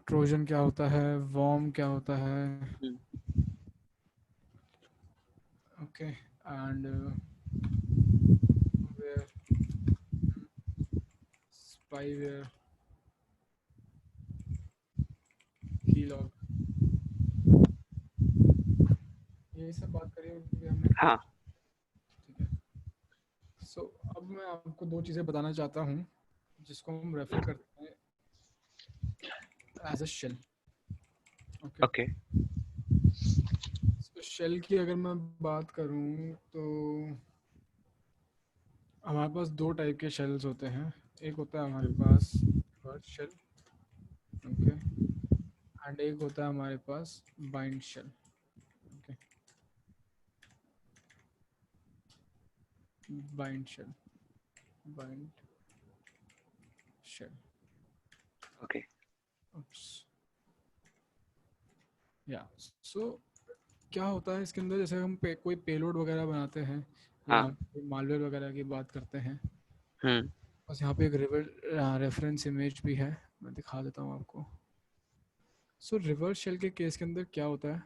Trojan क्या होता है, वॉर्म क्या होता है, ओके, एंड वेयर, स्पाईवेयर, कीलॉग, ये सब बात करी होगी हमने। हाँ। ठीक है। सो अब मैं आपको दो चीज़ें बताना चाहता हूँ जिसको हम रेफर करते हैं as a shell. Okay. Okay. तो शेल की अगर मैं बात करूँ तो हमारे पास दो टाइप के शेल्स होते हैं। एक होता है हमारे पास रिवर्स शेल, ओके, एंड एक होता है हमारे पास bind shell. Okay, bind shell, bind shell, okay. या सो क्या होता है इसके अंदर, जैसे हम कोई पेलोड वगैरह बनाते हैं या हाँ। मालवेयर वगैरह की बात करते हैं, हम्म। बस यहाँ पे एक रेफरेंस इमेज भी है, मैं दिखा देता हूँ आपको। सो रिवर्स शेल के केस के अंदर क्या होता है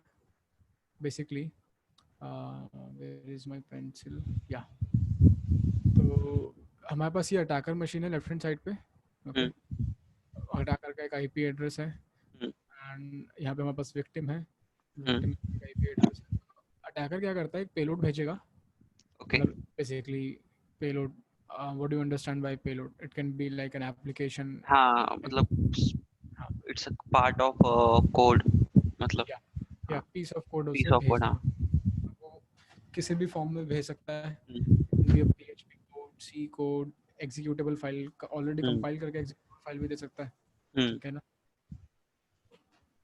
basically, where is my pencil, या तो हमारे पास ये अटैकर मशीन है लेफ्ट हैंड साइड पे, ओके, हम्म। अटैकर का एक आईपी एड्रेस है, हम्म। एंड यहाँ पे हमारे पास विक्टिम है, विक्टिम हम्म। का आईपी एड्रेस है। अटैकर क्या करता है, एक पेलोड भेजेगा, ओके। मतलब basically payload, what do you understand by payload, it can be like an application, हाँ, मतलब it's a part of code, मतलब। या हाँ, पीस ऑफ कोड पीस उसे ऑफ कोड। हाँ। भेजना, वो किसी भी फॉर्म में भेज सकता है, हम्म। PHP code, C code, executable file already हम्म। कंपाइल करके एग्जीक्यूटेबल फाइल भी दे सकता है, हम्म। ठीक है ना।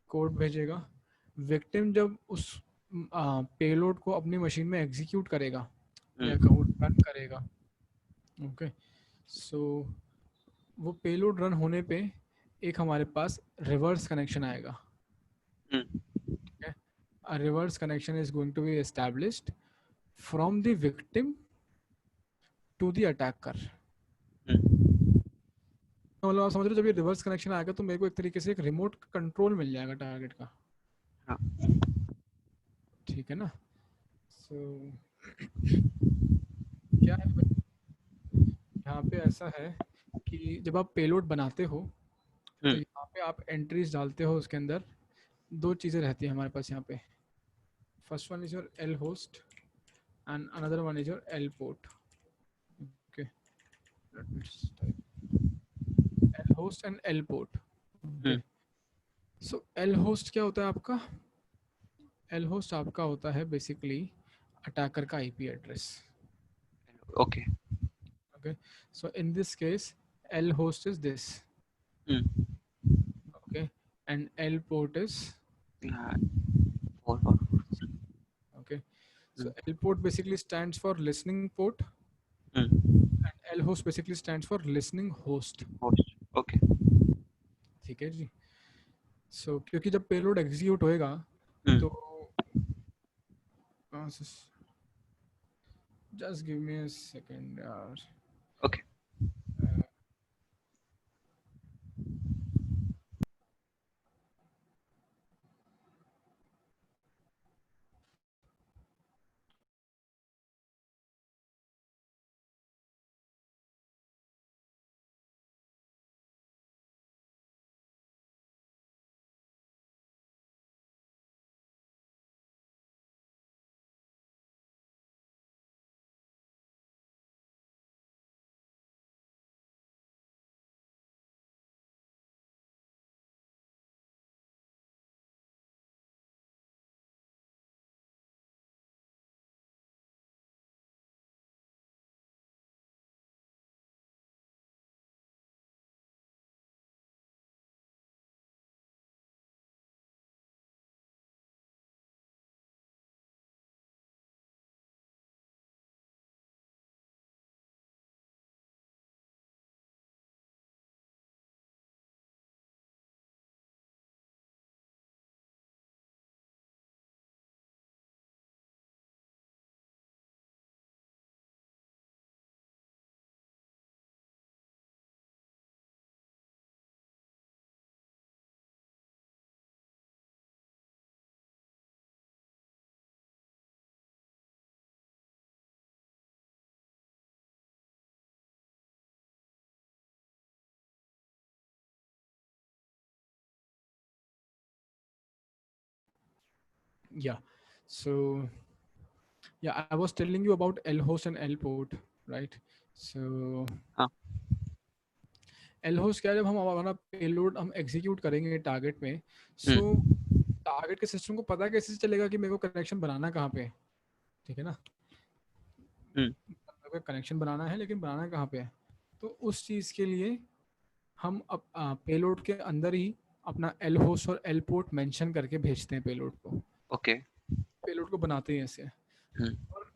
कोड भेजेगा, विक्टिम जब उस पेलोड को अपनी मशीन में एग्जीक्यूट करेगा या हम्म। कोड रन करेगा, ओके, सो वो पेलोड रन होने पे एक हमारे पास रिवर्स कनेक्शन आएगा, हम्म। ठीक है। A reverse connection is going to be established from the victim to the attacker। हम्म। मतलब आप समझ रहे हो, जब ये रिवर्स कनेक्शन आएगा तो मेरे को एक तरीके से एक रिमोट कंट्रोल मिल जाएगा टारगेट का, हाँ। ठीक है ना। सो क्या है यहाँ पे, ऐसा है कि जब आप पेलोड बनाते हो तो हम्म। यहाँ पे आप एंट्रीज डालते हो, उसके अंदर दो चीज़ें रहती है हमारे पास यहाँ पे। First one is your L host and another one is your L port, okay, let me type L host and L port, okay. Hmm. So L host क्या होता है आपका, एल होस्ट आपका होता है बेसिकली अटैकर का IP address, okay. Okay. So in this case L host is this, hmm. Okay, and L port is, हाँ, और okay, so hmm. L port basically stands for listening port hmm. and L host basically stands for listening host, host. Okay. ठीक है जी। सो क्योंकि जब payload execute होएगा तो हम्म। Just give me a second यार, okay. Yeah. So yeah, I was telling you about L host and L port, right? So हाँ. L host क्या है, जब हम हमारा पेलोड हम एग्जीक्यूट करेंगे टारगेट में, सो टारगेट के सिस्टम को पता कैसे चलेगा कि मेरे को कनेक्शन बनाना कहाँ पे है, ठीक है ना? कनेक्शन बनाना है, लेकिन बनाना कहाँ पे है? तो उस चीज़ के लिए हम अब पेलोड के अंदर ही अपना एल होस्ट और एल पोर्ट मेंशन करके भेजते हैं पेलोड को। ओके. पेलोड को बनाते हैं ऐसे। हम्म. और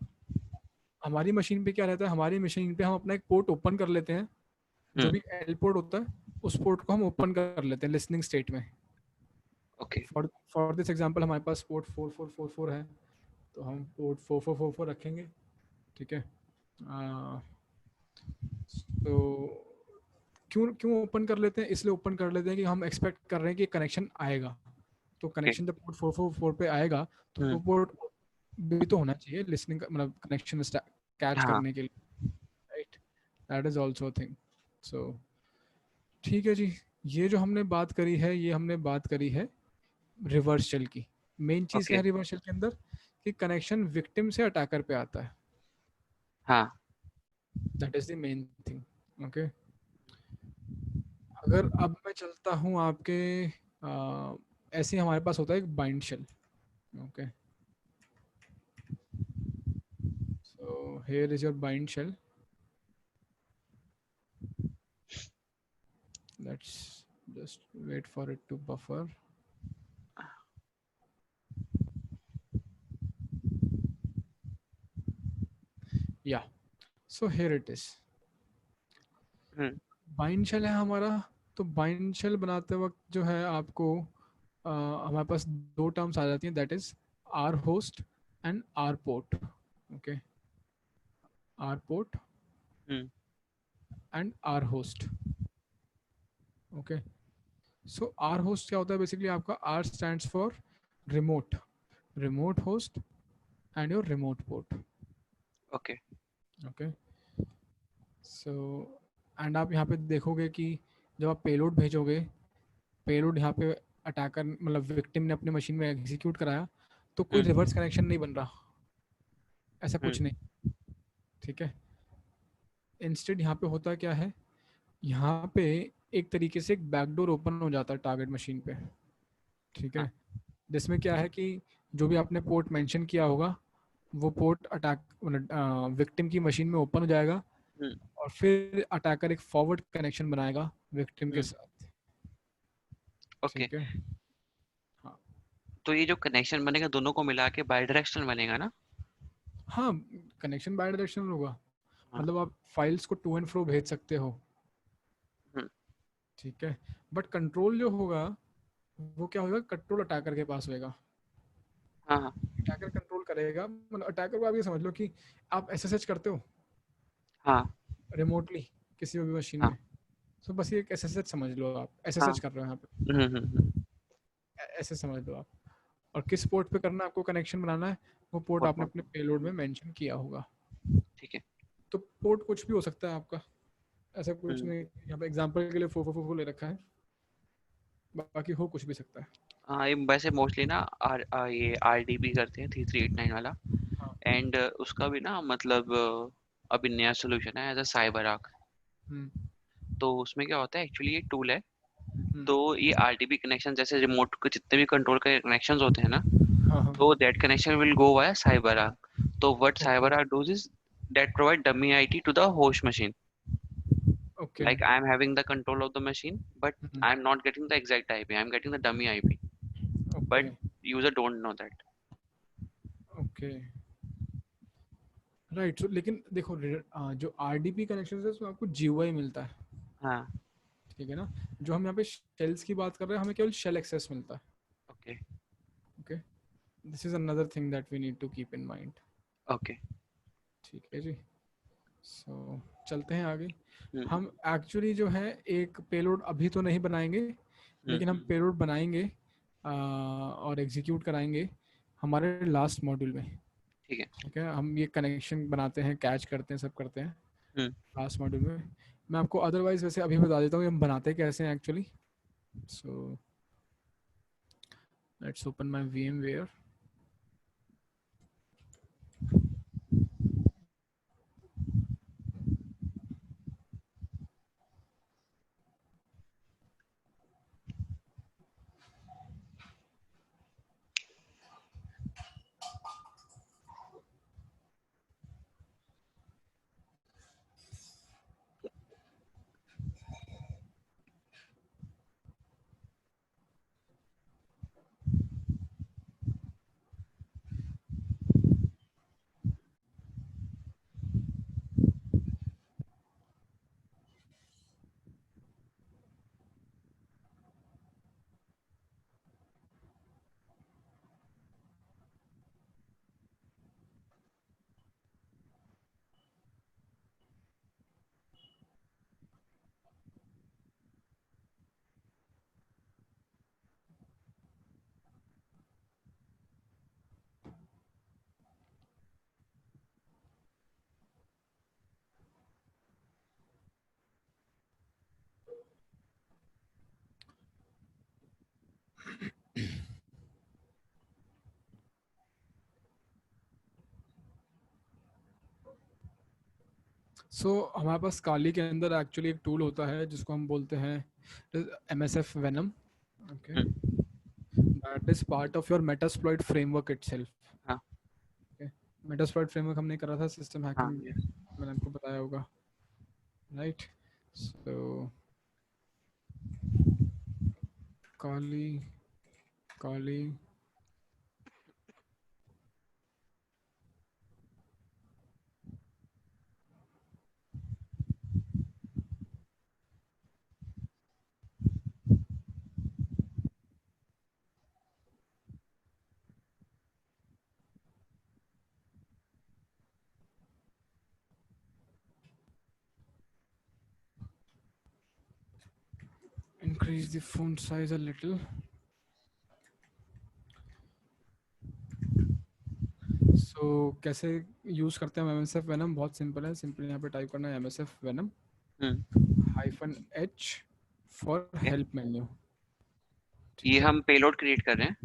हमारी मशीन पे क्या रहता है, हमारी मशीन पे हम अपना एक पोर्ट ओपन कर लेते हैं, जो भी एल पोर्ट होता है उस पोर्ट को हम ओपन कर लेते हैं लिसनिंग स्टेट में। ओके. फॉर दिस एग्जांपल हमारे पास पोर्ट 4444 है, तो हम पोर्ट 4444 रखेंगे, ठीक है? तो क्यों क्यों ओपन कर लेते हैं? इसलिए ओपन कर लेते हैं कि हम एक्सपेक्ट कर रहे हैं कि कनेक्शन आएगा, तो ओके. कनेक्शन जब पोर्ट 444 पे आएगा तो वो पोर्ट भी तो होना चाहिए लिसनिंग मतलब कनेक्शन कैच हाँ. करने के लिए, right? That is also thing. So ठीक है जी, ये जो हमने बात करी है, ये हमने बात करी है रिवर्स शेल की। मेन चीज़ क्या ओके. है रिवर्स शेल के अंदर, कि कनेक्शन विक्टिम से अटैकर पे आता है, हाँ. That is the main thing. Okay, अगर अब मैं चलता हूँ आपके ऐसे ही हमारे पास होता है एक bind shell. Okay, so here is your bind shell. Let's just wait for it to buffer. Yeah, so here it is. Bind shell है हमारा। तो बाइंड शेल बनाते वक्त जो है आपको हमारे पास दो टर्म्स आ जाती हैं, that is R host and R port. Okay, R port and R host. Okay, so R host क्या होता है बेसिकली आपका? R stands for remote, remote host and your remote port. Okay. Okay, so and आप यहाँ पे देखोगे कि जब आप पेलोड भेजोगे, पेलोड यहाँ पे अटैकर मतलब विक्टिम ने अपनी मशीन में एग्जीक्यूट कराया, तो कोई रिवर्स कनेक्शन नहीं बन रहा, ऐसा कुछ नहीं, ठीक है? इंस्टेड यहाँ पे होता क्या है, यहाँ पे एक तरीके से एक बैकडोर ओपन हो जाता है टारगेट मशीन पे, ठीक हाँ. है? जिसमें क्या है कि जो भी आपने पोर्ट मेंशन किया होगा वो पोर्ट अटैक मतलब विक्टिम की मशीन में ओपन हो जाएगा, और फिर अटैकर एक फॉरवर्ड कनेक्शन बनाएगा विक्टिम के साथ, ओके. ठीक है? हाँ तो ये जो कनेक्शन बनेगा दोनों को मिला के बाई डायरेक्शनल बनेगा ना? हाँ, कनेक्शन बाय डायरेक्शनल होगा, हाँ. मतलब आप फाइल्स को टू एंड फ्रो भेज सकते हो, ठीक है? बट कंट्रोल जो होगा वो क्या होगा, कंट्रोल अटैकर के पास होगा। हाँ. हाँ. अटैकर कंट्रोल करेगा, मतलब अटैकर को आप ये समझ लो कि आप एसएसएच करते हो हाँ. रिमोटली किसी भी मशीन हाँ. में, तो बस ये एक एसएसएच समझ लो, आप हाँ. एसएसएच कर रहे हो यहाँ पे, ऐसे समझ लो आप। और किस पोर्ट पे करना है आपको कनेक्शन बनाना है, वो पोर्ट आपने अपने पेलोड में मेंशन किया होगा। ठीक है. तो पोर्ट कुछ भी हो सकता है आपका, ऐसा कुछ नहीं। यहाँ पे एग्जांपल के लिए 444 ले रखा है, बाकी हो कुछ भी सकता है। हाँ, ये वैसे मोस्टली ना ये आरडीबी करते हैं 3389 वाला. हाँ। एंड उसका भी ना मतलब अभी नया सोल्यूशन है एज अ साइबर आर्क. तो उसमें क्या होता है, एक्चुअली ये टूल है. तो ये आरडीबी कनेक्शन जैसे रिमोट के जितने भी कंट्रोल के कनेक्शंस होते हैं ना, हाँ तो that connection will go via CyberArk. तो what okay CyberArk does is that provide dummy IP to the host machine. Okay Like I'm having the control of the machine, but I'm not getting the exact IP. I'm getting the dummy IP. Okay But user don't know that. Okay right. So लेकिन देखो जो RDP connection है उसमें आपको GUI मिलता है, हाँ. ठीक है ना? जो हम यहाँ पे शेल्स की बात कर रहे हैं, हमें केवल शेल एक्सेस मिलता है। Okay. Okay, this is another thing that we need to keep in mind, Okay. ठीक है जी? सो चलते हैं आगे। हम एक्चुअली जो है एक पेलोड अभी तो नहीं बनाएंगे, लेकिन हम पेलोड बनाएंगे और एग्जीक्यूट कराएंगे हमारे लास्ट मॉड्यूल में, ठीक है. ठीक है? हम ये कनेक्शन बनाते हैं, कैच करते हैं, सब करते हैं लास्ट मॉड्यूल में। मैं आपको अदरवाइज वैसे अभी बता देता हूँ हम बनाते कैसे हैं actually. So let's open my VMware। हमारे पास काली के अंदर एक्चुअली एक टूल होता है जिसको हम बोलते हैं MSF Venom. Okay, that is part of your Metasploit framework itself. हाँ. Okay, Metasploit framework हमने करा था सिस्टम हाँ, हैकिंग में, मैंने आपको बताया होगा, right? So Kali Kali increase the font size a little. कैसे यूज करते हैं MSF Venom? बहुत सिंपल है, सिंपल यहाँ पे टाइप करना है MSF Venom -H for help menu. ये हम पेलोड क्रिएट कर रहे हैं.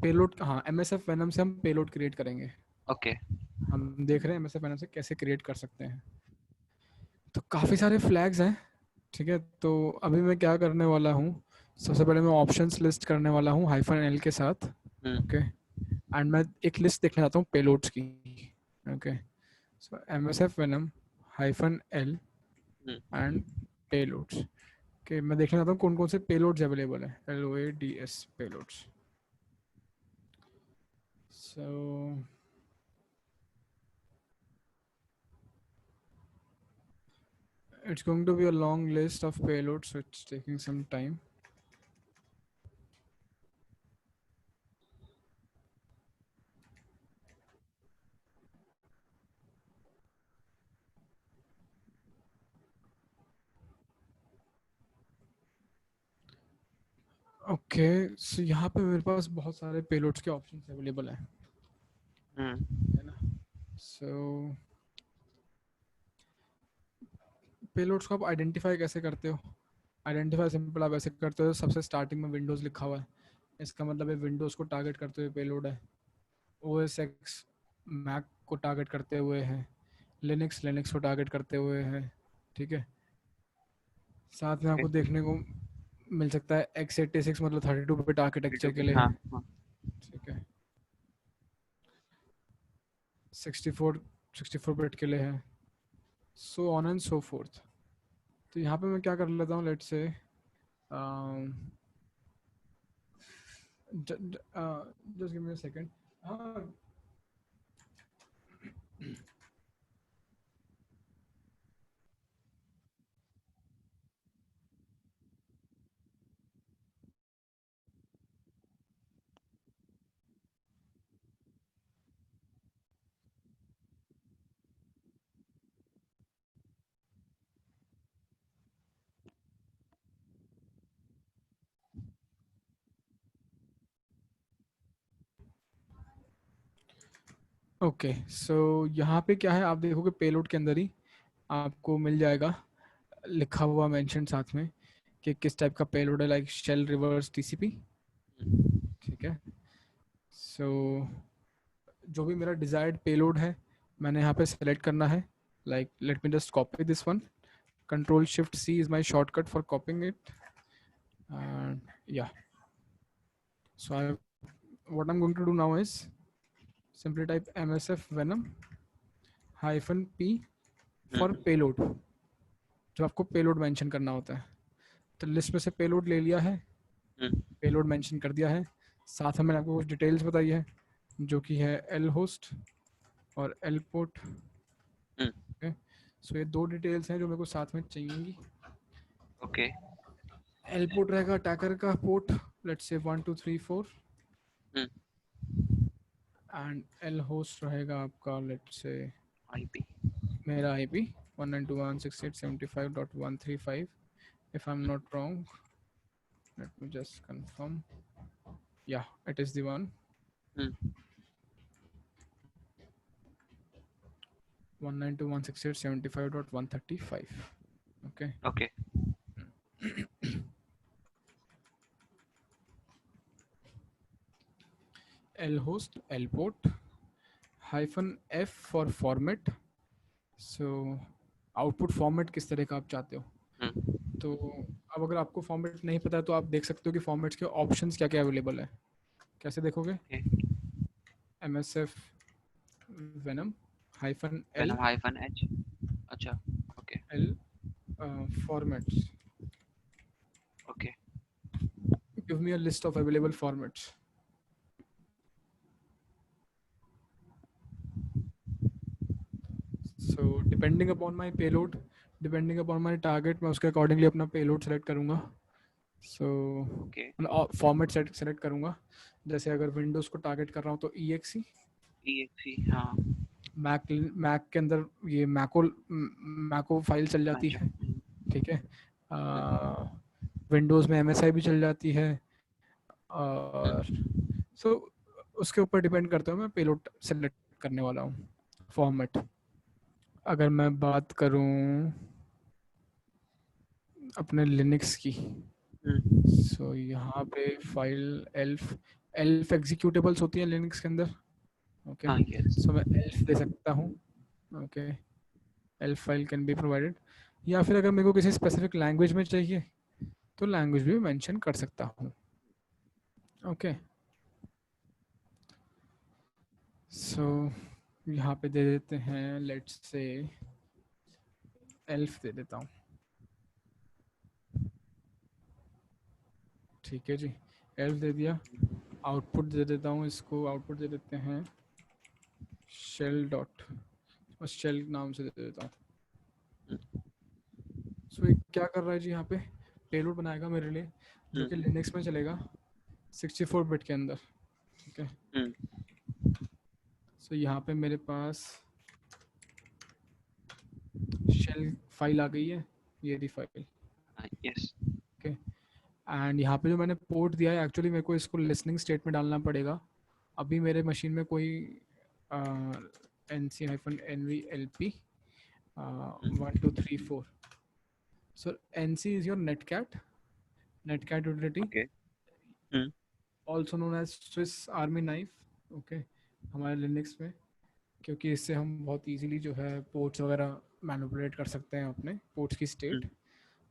पेलोड, हाँ, MSF Venom से हम पेलोड क्रिएट करेंगे. ओके. हम देख रहे हैं MSF Venom से कैसे क्रिएट कर सकते हैं. तो काफ़ी सारे फ्लैग्स हैं, ठीक है. तो अभी मैं क्या करने वाला हूँ, सबसे पहले मैं ऑप्शंस लिस्ट करने वाला हूँ -L के साथ. ओके, एंड मैं एक लिस्ट देखना चाहता हूँ पेलोड्स की. Okay, so MSF Venom -L and payloads. Okay, मैं देखना चाहता हूँ कौन कौन से पेलोड्स अवेलेबल है. LOADS payloads. So it's going to be a long list of payloads, so it's taking some time. Okay, so यहाँ पे मेरे पास बहुत सारे पेलोड्स के ऑप्शंस अवेलेबल हैं, है ना. सो पेलोड्स को आप आइडेंटिफाई कैसे करते हो? आइडेंटिफाई सिंपल आप ऐसे करते हो, सबसे स्टार्टिंग में विंडोज़ लिखा हुआ है, इसका मतलब है विंडोज़ को टारगेट करते हुए पेलोड है. OS X मैक को टारगेट करते हुए है. लिनक्स को टारगेट करते हुए है, ठीक है. साथ में आपको देखने को मिल सकता है x86 मतलब 32 बिट आर्किटेक्चर के लिए है, ठीक है. 64 बिट के लिए है, so on and so fourth. तो यहाँ पे मैं क्या कर लेता हूँ, let's say just give me a second. हाँ, ओके. सो यहाँ पे क्या है, आप देखोगे पेलोड के अंदर ही आपको मिल जाएगा लिखा हुआ मेंशन साथ में कि किस टाइप का पेलोड है, लाइक शेल रिवर्स TCP, ठीक है. सो जो भी मेरा डिजायर्ड पेलोड है मैंने यहाँ पे सेलेक्ट करना है. Like let me just copy this one. Control-Shift-C is my shortcut for copying it. And yeah, so what I'm going to do now is simply type MSF Venom -P for payload. जो आपको payload mention करना होता है, तो list में से payload ले लिया है, पेलोड मेंशन कर दिया है, साथ में मैंने आपको कुछ डिटेल्स बताई है जो कि है L होस्ट और L पोर्ट. ओके, सो ये दो डिटेल्स हैं जो मेरे को साथ में चाहिएंगी. ओके. L पोर्ट रहेगा अटैकर का port, let's say 1 2 3 4, and L host रहेगा आपका लेट्स से IP. मेरा IP 192.168.75.135 if I'm not wrong. Let me just confirm. Yeah, it is the one. 192.168.75.135. Okay. Okay. L host L port -F for format. So output format किस तरह का आप चाहते हो। तो अब अगर आपको फॉर्मेट नहीं पता है तो आप देख सकते हो कि फॉर्मेट्स के ऑप्शंस क्या क्या अवेलेबल है। कैसे देखोगे? MSF venom -L -H। अच्छा, okay L formats. Okay. Give me a list of available formats. So depending upon my payload, depending upon my target, मैं उसके accordingly अपना payload select करूँगा. So ओके format select करूँगा. जैसे अगर Windows को target कर रहा हूँ तो exe. exe, हाँ Mac के अंदर ये Maco फाइल चल जाती है, ठीक है. Windows में MSI भी चल जाती है. और so उसके ऊपर डिपेंड करता है मैं पेलोड सेलेक्ट करने वाला हूँ फॉर्मेट. अगर मैं बात करूँ अपने लिनक्स की, सो यहाँ पे फाइल एल्फ एग्जीक्यूटेबल्स होती हैं लिनक्स के अंदर. ओके, सो मैं एल्फ दे सकता हूँ. Okay, elf file can be provided. या फिर अगर मेरे को किसी स्पेसिफिक लैंग्वेज में चाहिए तो लैंग्वेज भी मेंशन कर सकता हूँ. ओके, सो यहाँ पे दे देते हैं, लेट्स से एल्फ दे देता हूँ. ठीक है जी, एल्फ दे दिया. आउटपुट दे देता हूँ इसको, आउटपुट दे देते हैं शेल डॉट, और शेल नाम से दे देता हूँ. सो ये क्या कर रहा है जी, यहाँ पे पेलोड बनाएगा मेरे लिए जो कि लिनक्स में चलेगा 64 बिट के अंदर. ठीक है, सो यहाँ पे मेरे पास शेल फाइल आ गई है, ये रही फाइल. यस ओके, एंड यहाँ पे जो मैंने पोर्ट दिया है एक्चुअली मेरे को इसको लिसनिंग स्टेट में डालना पड़ेगा. अभी मेरे मशीन में कोई NC-NVLP 1 2 3 4. So NC is your netcat utility, okay also known as Swiss Army knife. Okay, हमारे लिनक्स में, क्योंकि इससे हम बहुत इजीली जो है पोर्ट्स वगैरह मैनिपुलेट कर सकते हैं अपने पोर्ट्स की स्टेट.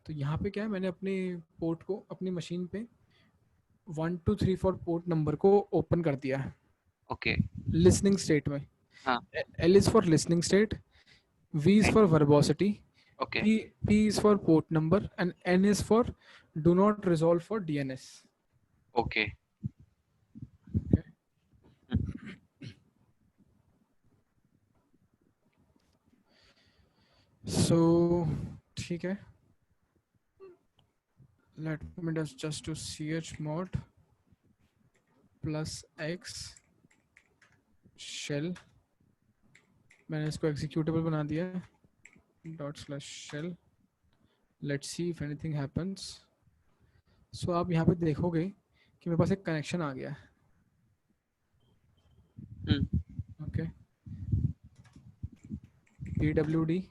तो यहाँ पे क्या है, मैंने अपने पोर्ट को अपनी मशीन पे 1 2 3 4 पोर्ट नंबर को ओपन कर दिया है. ओके लिसनिंग स्टेट में. हाँ L is for listening state, V is for verbosity, okay P is for port number, and N is for do not resolve for DNS. Okay Okay. So ठीक है, let me just to chmod +x shell. मैंने इसको executable बना दिया है, ./shell. Let's see if anything happens. So आप यहाँ पे देखोगे कि मेरे पास एक कनेक्शन आ गया है. Okay, PWD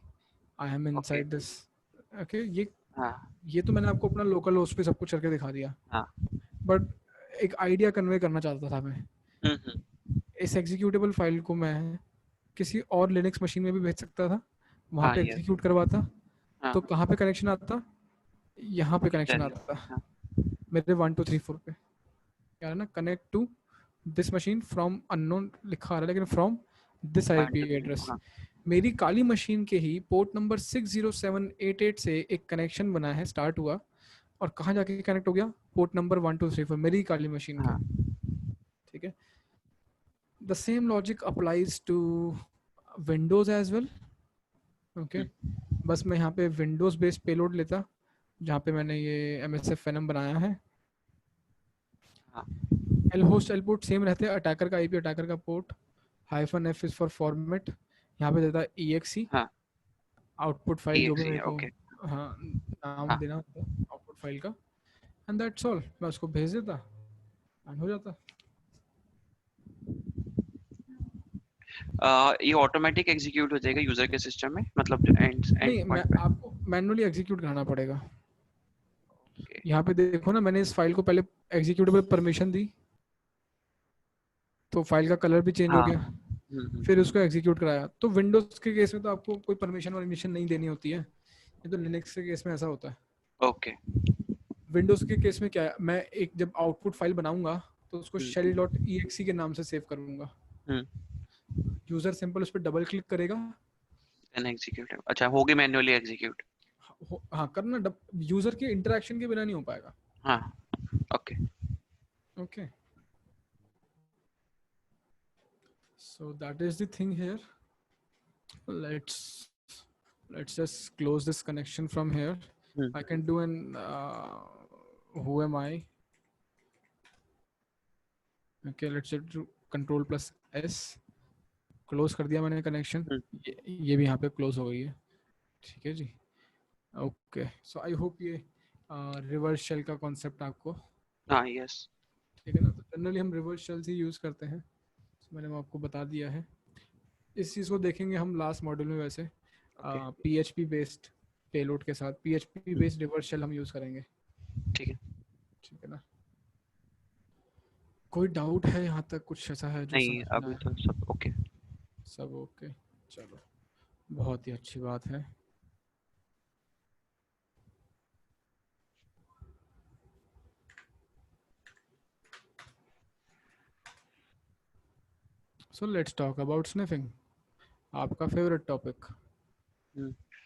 I am inside this. Okay, ये तो मैंने आपको अपना लोकल होस्ट पे सब कुछ करके दिखा दिया. बट एक आइडिया कन्वे करना चाहता था मैं. इस एग्जीक्यूटेबल फाइल को मैं किसी और लिनक्स मशीन में भी भेज सकता था, वहाँ पे एग्जीक्यूट करवाता. तो कहाँ पे कनेक्शन आता? यहाँ पे कनेक्शन आता मेरे 1 2 3 4 पे. क्या है ना, connect to this machine from unknown लिखा आ रहा है, लेकिन फ्रॉम दिस IP एड्रेस. मेरी काली मशीन के ही पोर्ट नंबर 60788 से एक कनेक्शन बना है, स्टार्ट हुआ, और कहाँ जाके कनेक्ट हो गया? पोर्ट नंबर 1 2 3 4 मेरी काली मशीन का. ठीक है, the same logic applies to Windows as well. Okay, बस मैं यहाँ पे विंडोज बेस्ड पेलोड लेता, जहाँ पे मैंने ये MSF venom बनाया है. lhost lport सेम रहते हैं, अटैकर का IP अटैकर का port, -F is for format. यहाँ पे देता exe आउटपुट फाइल जो भी मेरे को नाम देना होता है आउटपुट फाइल का, एंड दैट्स ऑल. मैं उसको भेज देता एंड हो जाता. ये ऑटोमेटिक एग्जीक्यूट हो जाएगा यूजर के सिस्टम में, मतलब नहीं, आपको मैनुअली एग्जीक्यूट करना पड़ेगा. यहाँ पे देखो ना, मैंने इस फाइल को पहले एग्जीक्यूटेबल परमिशन दी तो फाइल का कलर भी चेंज हो गया. फिर उसको एग्जीक्यूट कराया। तो विंडोज के केस में तो आपको कोई परमिशन परमिशन नहीं देनी होती है, ये तो लिनक्स के केस में ऐसा होता है। ओके। विंडोज के केस में क्या है, मैं एक जब आउटपुट फाइल बनाऊंगा तो उसको shell.exe के नाम से सेव करूंगा। यूजर सिंपल उस पर डबल क्लिक करेगा, देन एग्जीक्यूट। अच्छा, होगी मैन्युअली एग्जीक्यूट। हाँ करना, यूजर के इंटरेक्शन के बिना नहीं हो पाएगा। हाँ, okay. Okay, so that is the thing here. Let's just close this connection from here. I can do an who am I. Okay, let's do control plus S. Close कर दिया मैंने कनेक्शन, ये भी यहाँ पे क्लोज हो गई है। ठीक है जी, ओके। सो आई होप ये रिवर्स शेल का कॉन्सेप्ट आपको, हाँ, यस। ठीक है ना। तो जनरली हम रिवर्स शेल्स ही यूज़ करते हैं, so मैंने आपको बता दिया है। इस चीज़ को देखेंगे हम लास्ट मॉड्यूल में। वैसे PHP बेस्ड पेलोड के साथ PHP बेस्ड रिवर्स शेल हम यूज़ करेंगे। ठीक है, ठीक है ना। कोई डाउट है यहाँ तक, कुछ ऐसा है जो नहीं समझना अभी है? तो सब ओके। सब ओके, चलो बहुत ही अच्छी बात है। So let's talk about sniffing, आपका फेवरेट टॉपिक।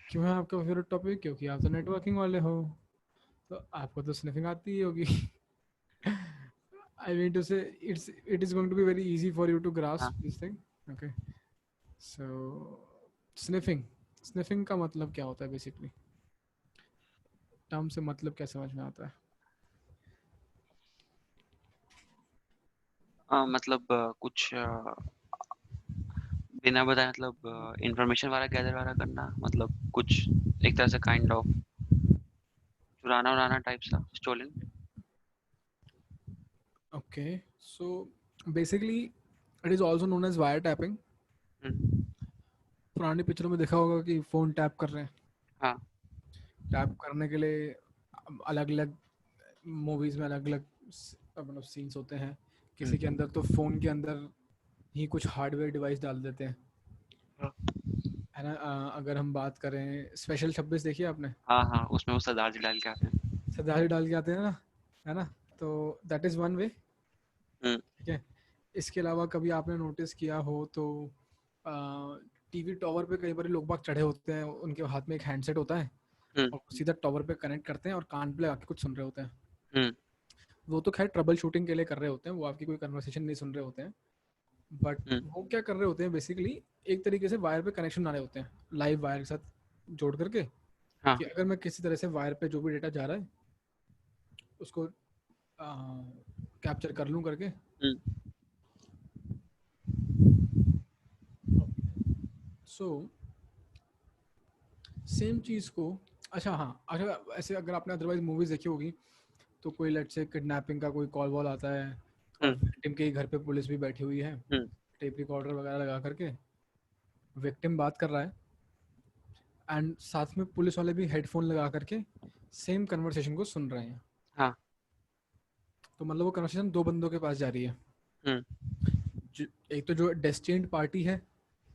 क्यों है आपका फेवरेट टॉपिक? क्योंकि आप तो नेटवर्किंग वाले हो, तो आपको तो स्निफिंग आती ही होगी। I mean to say it is going to be very easy for you to grasp this thing. Okay, so sniffing का मतलब क्या होता है बेसिकली? टर्म से मतलब क्या समझ में आता है? मतलब कुछ बिना बताए, मतलब इंफॉर्मेशन वाला गैदर वाला करना, मतलब कुछ एक तरह से काइंड ऑफ चुराना उराना टाइप सा, stolen. Okay, so basically it is also known as wiretapping. पुरानी पिक्चरों में देखा होगा कि फोन टैप कर रहे हैं। हाँ। टैप करने के लिए अलग अलग मूवीज में अलग अलग मतलब सीन्स होते हैं। किसी के अंदर तो फोन के अंदर ही कुछ हार्डवेयर डिवाइस डाल देते हैं, है ना। अगर हम बात करें स्पेशल 26 देखिए आपने? हाँ हाँ, उसमें वो सरदार जी डाल के आते हैं। सरदारी डाल के आते हैं ना, है ना। तो दैट इज़ वन वे, ठीक है। इसके अलावा कभी आपने नोटिस किया हो तो टीवी टॉवर पे कई बार लोग बाग चढ़े होते हैं, उनके हाथ में एक हैंडसेट होता है और सीधा टॉवर पे कनेक्ट करते हैं और कान पे लगा के कुछ सुन रहे होते हैं। वो तो खैर ट्रबल शूटिंग के लिए कर रहे होते हैं, वो आपकी कोई कन्वर्सेशन नहीं सुन रहे होते हैं। बट वो क्या कर रहे होते हैं बेसिकली, एक तरीके से वायर पे कनेक्शन बना रहे होते हैं लाइव वायर के साथ जोड़ करके, कि अगर मैं किसी तरह से वायर पे जो भी डेटा जा रहा है उसको कैप्चर कर लूँ करके। सो सेम चीज़ को, अच्छा हाँ, अच्छा ऐसे अगर आपने अदरवाइज मूवीज देखी होगी तो कोई लेट से किडनैपिंग का कोई कॉल वॉल आता है और विक्टिम के घर पे पुलिस भी बैठी हुई है, टेप रिकॉर्डर वगैरह लगा करके विक्टिम बात कर रहा है एंड साथ में पुलिस वाले भी हेडफोन लगा करके सेम कन्वर्सेशन को सुन रहे हैं। हाँ। तो मतलब वो कन्वर्सेशन दो बंदों के पास जा रही है। एक तो जो डेस्टिन्ड पार्टी है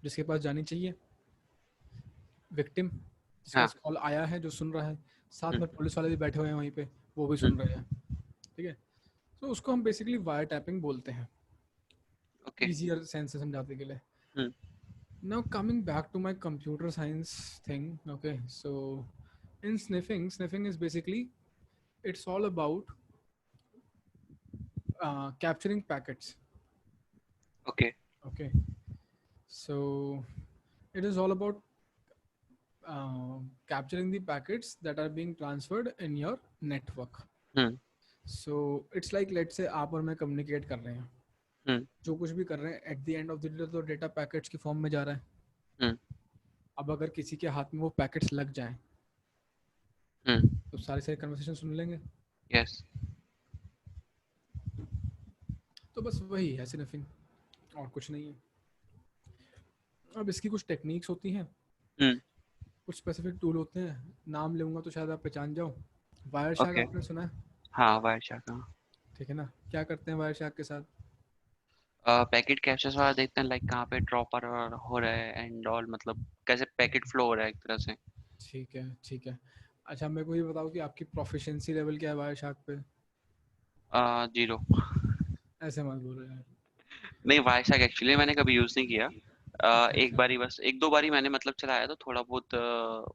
जिसके पास जानी चाहिए, विक्टिम जिसके पास कॉल आया है जो सुन रहा है, साथ में पुलिस वाले भी बैठे हुए हैं वहीं पे, वो भी सुन रहे हैं। ठीक है, तो उसको हम बेसिकली वायर टैपिंग बोलते हैं, इजियर सेंस से समझाने के लिए। Now coming back to my computer science thing, okay, so in sniffing is basically, it's all about capturing packets. Okay, so it is all about capturing the packets that are being transferred in your network. So it's like let's say आप और मैं communicate कर रहे हैं, जो कुछ भी कर रहे हैं at the end of the day तो डेटा पैकेट्स की फॉर्म में जा रहा है। अब अगर किसी के हाथ में वो पैकेट्स लग जाएं तो सारे कन्वर्सेशन सुन लेंगे। यस। तो बस वही है स्निफिंग, और कुछ नहीं है। अब इसकी कुछ टेक्निक्स होती हैं, कुछ स्पेसिफिक टूल होते हैं, नाम लूंगा तो शायद आप पहचान जाओ। वायर शैक आपने सुना है? हाँ, वायर शैक। ठीक है ना, क्या करते हैं वायर शैक के साथ? पैकेट कैप्चर वाला देखते हैं, लाइक कहाँ पे ड्रॉपर हो रहा है एंड ऑल, मतलब कैसे पैकेट फ्लो हो रहा है एक तरह से। ठीक है ठीक है। अच्छा मेरे को ये बताओ कि आपकी प्रोफिशिएंसी लेवल क्या है वायरशार्क पे? 0। ऐसे मत बोलो यार। नहीं, वायरशार्क एक्चुअली मैंने कभी यूज नहीं किया। अच्छा एक अच्छा। बारी बस, एक दो बारी मैंने मतलब चलाया, तो थोड़ा बहुत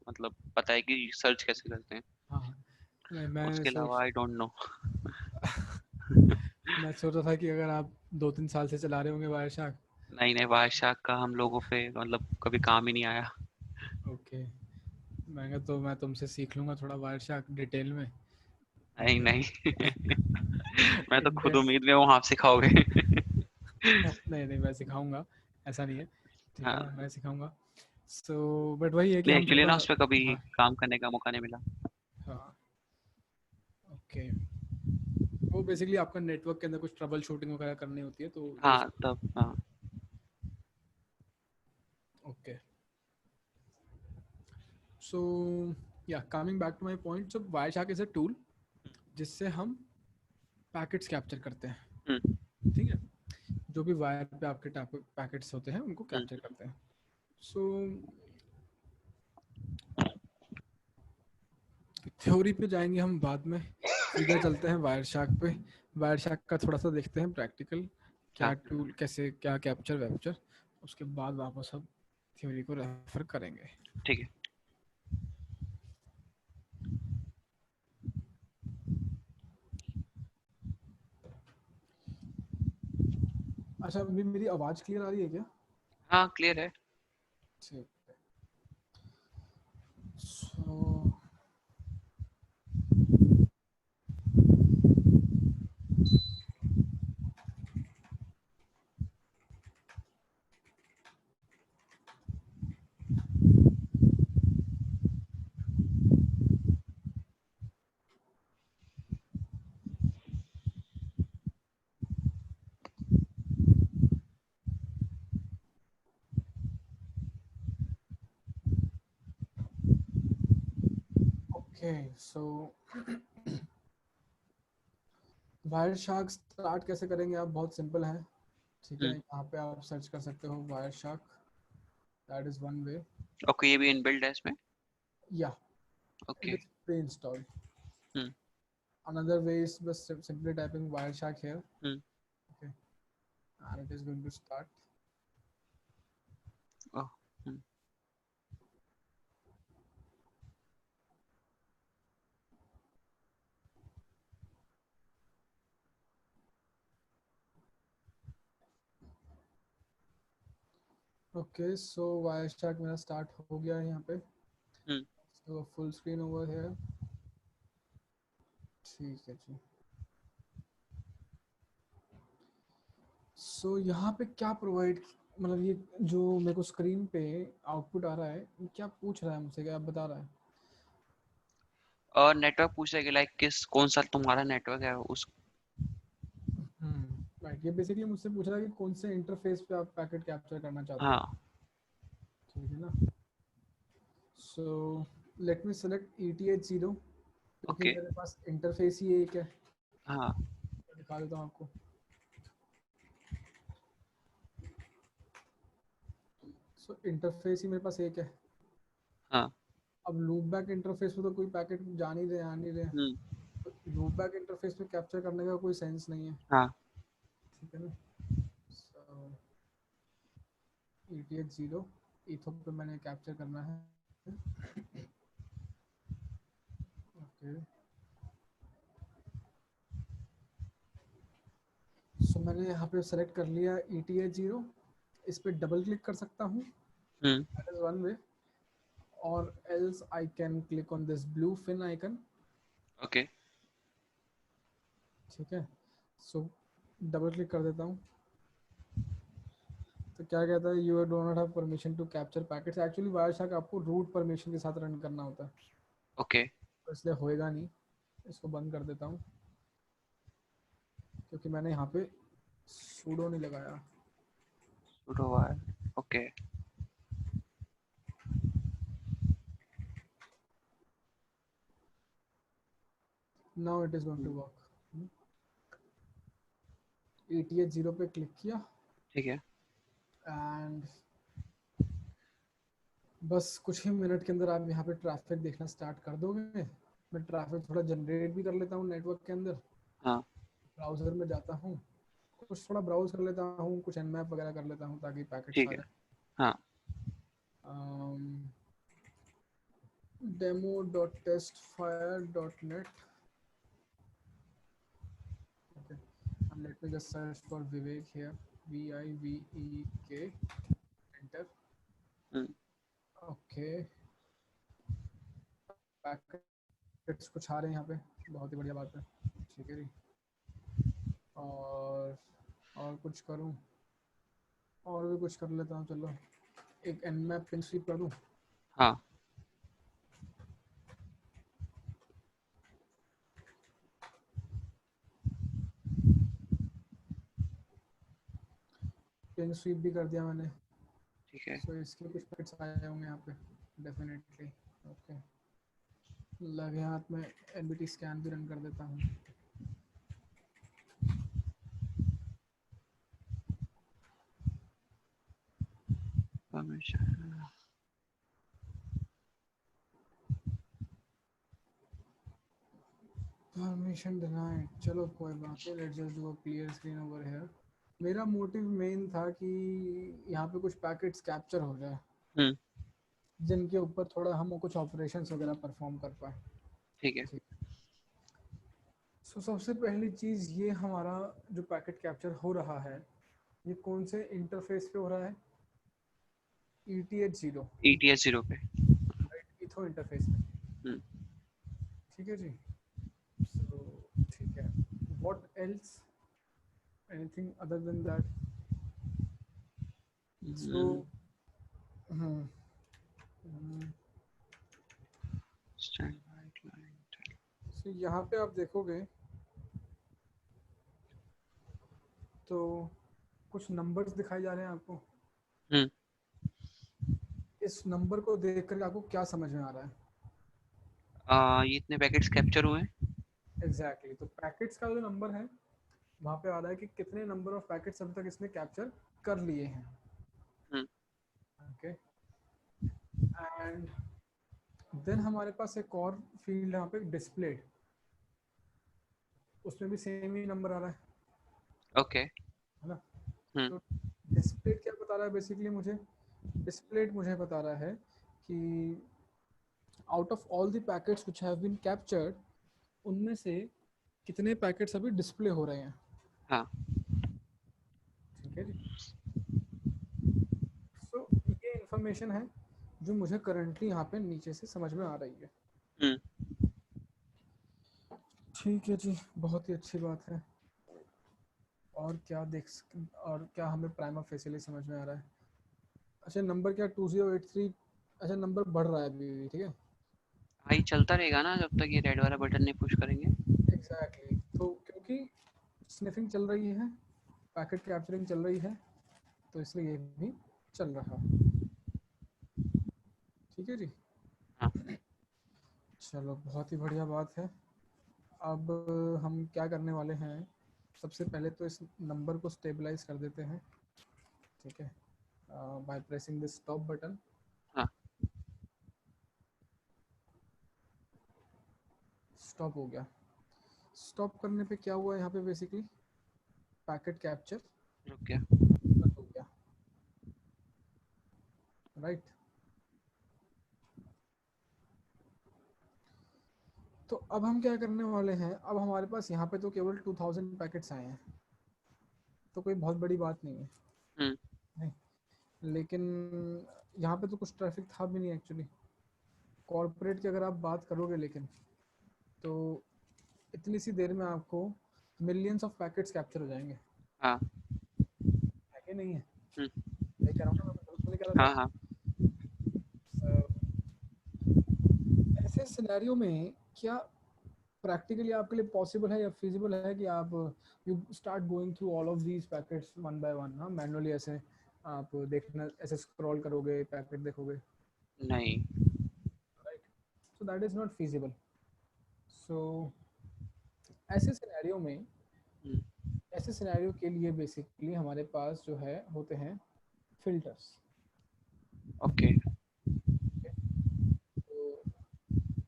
मतलब पता है कि सर्च कैसे करते हैं। हाँ हाँ। नहीं मैं उसके सोच अलावा आई डोंट नो। मैं सोच रहा था कि अगर आप 2-3 साल से चला रहे होंगे वायरशार्क। नहीं नहीं, वायरशार्क का हम लोगों पे मतलब कभी काम ही नहीं आया। ओके। मैं तुमसे सीख लूंगा थोड़ा वायरशार्क डिटेल में। नहीं नहीं। मैं तो खुद इंडियन। उम्मीद में हूँ आप सिखाओगे। नहीं नहीं मैं सिखाऊंगा। ऐसा नहीं है। ठीक है हाँ। ना मैं सिखाऊंगा। बट वही है कि नहीं, हम एक्चुअली थोड़ा। ना उस पे कभी हाँ काम करने का मौका नहीं मिला। हाँ। ओके। वो बेसिकली आपका नेटवर्क के अंदर कुछ ट्रबल शूटिंग वगैरह करनी होती है तो वो। हाँ तब, हाँ। Okay. So yeah coming back to my point, so Wireshark is a tool जिससे हम पैकेट्स कैप्चर करते हैं। हम्म। ठीक है। जो भी वायर पे आपके पैकेट्स होते हैं उनको हम्म। कैप्चर करते हैं। सो थ्योरी पे जाएंगे हम बाद में। सीधा चलते हैं वायर शार्क पे। वायर शार्क का थोड़ा सा देखते हैं प्रैक्टिकल, क्या हाँ टूल कैसे क्या कैप्चर वैप्चर। उसके बाद वापस हम थ्योरी को रेफर करेंगे। ठीक है। अच्छा अभी मेरी आवाज़ क्लियर आ रही है क्या? हाँ क्लियर है। ठीक है। So okay. So Wireshark start कैसे करेंगे आप? बहुत सिंपल है। ठीक है हम्म। यहाँ पे आप सर्च कर सकते हो wire shark. That is one way. Okay, ये भी इनबिल्ड है इसमें। या it okay. Is pre installed. Hmm. Another way is just simply typing Wireshark here. Hmm. Okay, and it is going to start. Oh. Hmm. Okay, so Wireshark मेरा start हो गया है यहाँ पे। हम्म। So full screen over here. ठीक है जी। So यहाँ पे क्या प्रोवाइड, मतलब ये जो मेरे को स्क्रीन पे आउटपुट आ रहा है ये क्या पूछ रहा है मुझसे, क्या आप बता रहा है? और नेटवर्क पूछ रहे कि लाइक किस कौन सा तुम्हारा नेटवर्क है उस। राइट, ये बेसिकली मुझसे पूछ रहा है कि कौन से इंटरफेस पे आप पैकेट कैप्चर करना चाहते हो। हाँ। ठीक है ना। So let me select ETH 0 क्योंकि ओके। मेरे पास इंटरफेस ही एक है। हाँ। मैं दिखा देता हूँ आपको। सो इंटरफेस ही मेरे पास एक है। हाँ। अब लूप बैक इंटरफेस पे तो कोई पैकेट जा नहीं रहे, आ नहीं रहे। हम्म। तो लूप बैक इंटरफेस पे कैप्चर करने का कोई सेंस नहीं है। हाँ। ठीक है ना। सो ETH 0 ईथो पे मैंने कैप्चर करना है। ओके। सो मैंने यहाँ पे सेलेक्ट कर लिया ETH 0। इस पे डबल क्लिक कर सकता हूँ, हम्म। That is one way. और else I can click on this blue fin icon. Okay. ठीक है। सो डबल क्लिक कर देता हूँ। तो क्या कहता है, you do not have permission to capture packets. Actually Wireshark आपको रूट परमिशन के साथ रन करना होता है, ओके। तो इसलिए होएगा नहीं। इसको बंद कर देता हूँ क्योंकि मैंने यहाँ पे सूडो नहीं लगाया। Okay. Now it is going to work. ETH 0 पे क्लिक किया। ठीक है। एंड बस कुछ ही मिनट के अंदर आप यहाँ पे ट्रैफिक देखना स्टार्ट कर दोगे। मैं ट्रैफिक थोड़ा जनरेट भी कर लेता हूँ नेटवर्क के अंदर। हाँ ब्राउजर में जाता हूँ, कुछ थोड़ा ब्राउज कर लेता हूँ, कुछ nmap वगैरह कर लेता हूँ ताकि पैकेट्स ठीक आ है। जाए। हाँ demo.testfire.net. Okay, and let me just search for Vivek here. Vivek. Enter. Okay, packets कुछ आ रहे हैं यहाँ पे, बहुत ही बढ़िया बात है। ठीक है जी। और कुछ करूँ, और भी कुछ कर लेता हूँ। चलो एक nmap पिन स्वीप कर दूँ। हाँ पिन स्वीप भी कर दिया मैंने। ठीक है। सो इसके कुछ पैकेट्स आए होंगे यहाँ पे डेफिनेटली। ओके, लगे हाथ में एनबीटी स्कैन भी रन कर देता हूँ। Permission denied. चलो कोई बात नहीं, let's just do a clear screen over here. मेरा मोटिव मेन था कि यहाँ पे कुछ पैकेट्स कैप्चर हो जाए जिनके ऊपर थोड़ा हम कुछ ऑपरेशंस वगैरह परफॉर्म कर पाए। ठीक है। सो सबसे पहली चीज़ ये, हमारा जो पैकेट कैप्चर हो रहा है ये कौन से इंटरफेस पे हो रहा है? ETH0। ETH0 पे। राइट, इथो इंटरफेस पे। ठीक है जी। सो ठीक है, what else, anything other than that? So so यहाँ पे आप देखोगे तो कुछ नंबर्स दिखाए जा रहे हैं आपको। इस नंबर को देख कर आपको क्या समझ में आ रहा है? ये इतने पैकेट्स कैप्चर हुए हैं। एग्जैक्टली तो पैकेट्स का जो नंबर है वहाँ पे आ रहा है कि कितने नंबर ऑफ पैकेट्स अभी तक इसने कैप्चर कर लिए हैं। ओके, एंड देन हमारे पास एक और फील्ड यहाँ पे डिस्प्लेड, उसमें भी सेम ही नंबर आ रहा है। ओके। है ना? तो डिस्प्लेड क्या बता रहा है बेसिकली मुझे? डिस्प्लेड मुझे बता रहा है कि out of all the packets which have been captured, उनमें से कितने पैकेट्स अभी डिस्प्ले हो रहे हैं। हाँ ठीक है जी। सो ये इंफॉर्मेशन है जो मुझे करंटली यहाँ पे नीचे से समझ में आ रही है। ठीक है जी, बहुत ही अच्छी बात है। और क्या और क्या हमें प्राइमा फेसिली समझ में आ रहा है? अच्छा, नंबर क्या 2083? अच्छा, नंबर बढ़ रहा है अभी भी। ठीक है, भाई चलता रहेगा ना जब तक ये रेड वाला बटन नहीं पुश करेंगे। एग्जैक्टली। तो क्योंकि स्निफिंग चल रही है, पैकेट कैप्चरिंग चल रही है, तो इसलिए ये भी चल रहा है। ठीक है जी। हाँ चलो बहुत ही बढ़िया बात है। अब हम क्या करने वाले हैं, सबसे पहले तो इस नंबर को स्टेबलाइज कर देते हैं। ठीक है, by pressing this stop button. हाँ स्टॉप हो गया। स्टॉप करने पे क्या हुआ यहाँ पे बेसिकली? पैकेट कैप्चर रुक गया। बंद हो गया। राइट, तो अब हम क्या करने वाले हैं, अब हमारे पास यहाँ पे तो केवल 2000 पैकेट्स आए हैं, तो कोई बहुत बड़ी बात नहीं है। नहीं, लेकिन यहाँ पे तो कुछ ट्रैफिक था भी नहीं एक्चुअली। कॉर्पोरेट की अगर आप बात करोगे लेकिन, तो इतनी सी देर में आपको मिलियंस ऑफ पैकेट्स कैप्चर हो जाएंगे। हाँ है कि नहीं है? नहीं कह रहा हूँ ना, मैं झूठ तो नहीं कह रहा हाँ सर। हाँ ऐसे सिनेरियो में क्या प्रैक्टिकली आपके लिए पॉसिबल है या फिजिबल है कि आप you start going through all of these packets one by one? हाँ, मैनुअली ऐसे आप देखना, ऐसे स्क्रॉल करोगे, पैकेट देखोगे। नहीं। Right, so that is not feasible. So ऐसे सिनेरियो में ऐसे सिनेरियो के लिए बेसिकली हमारे पास जो है होते हैं फिल्टर्स। ओके तो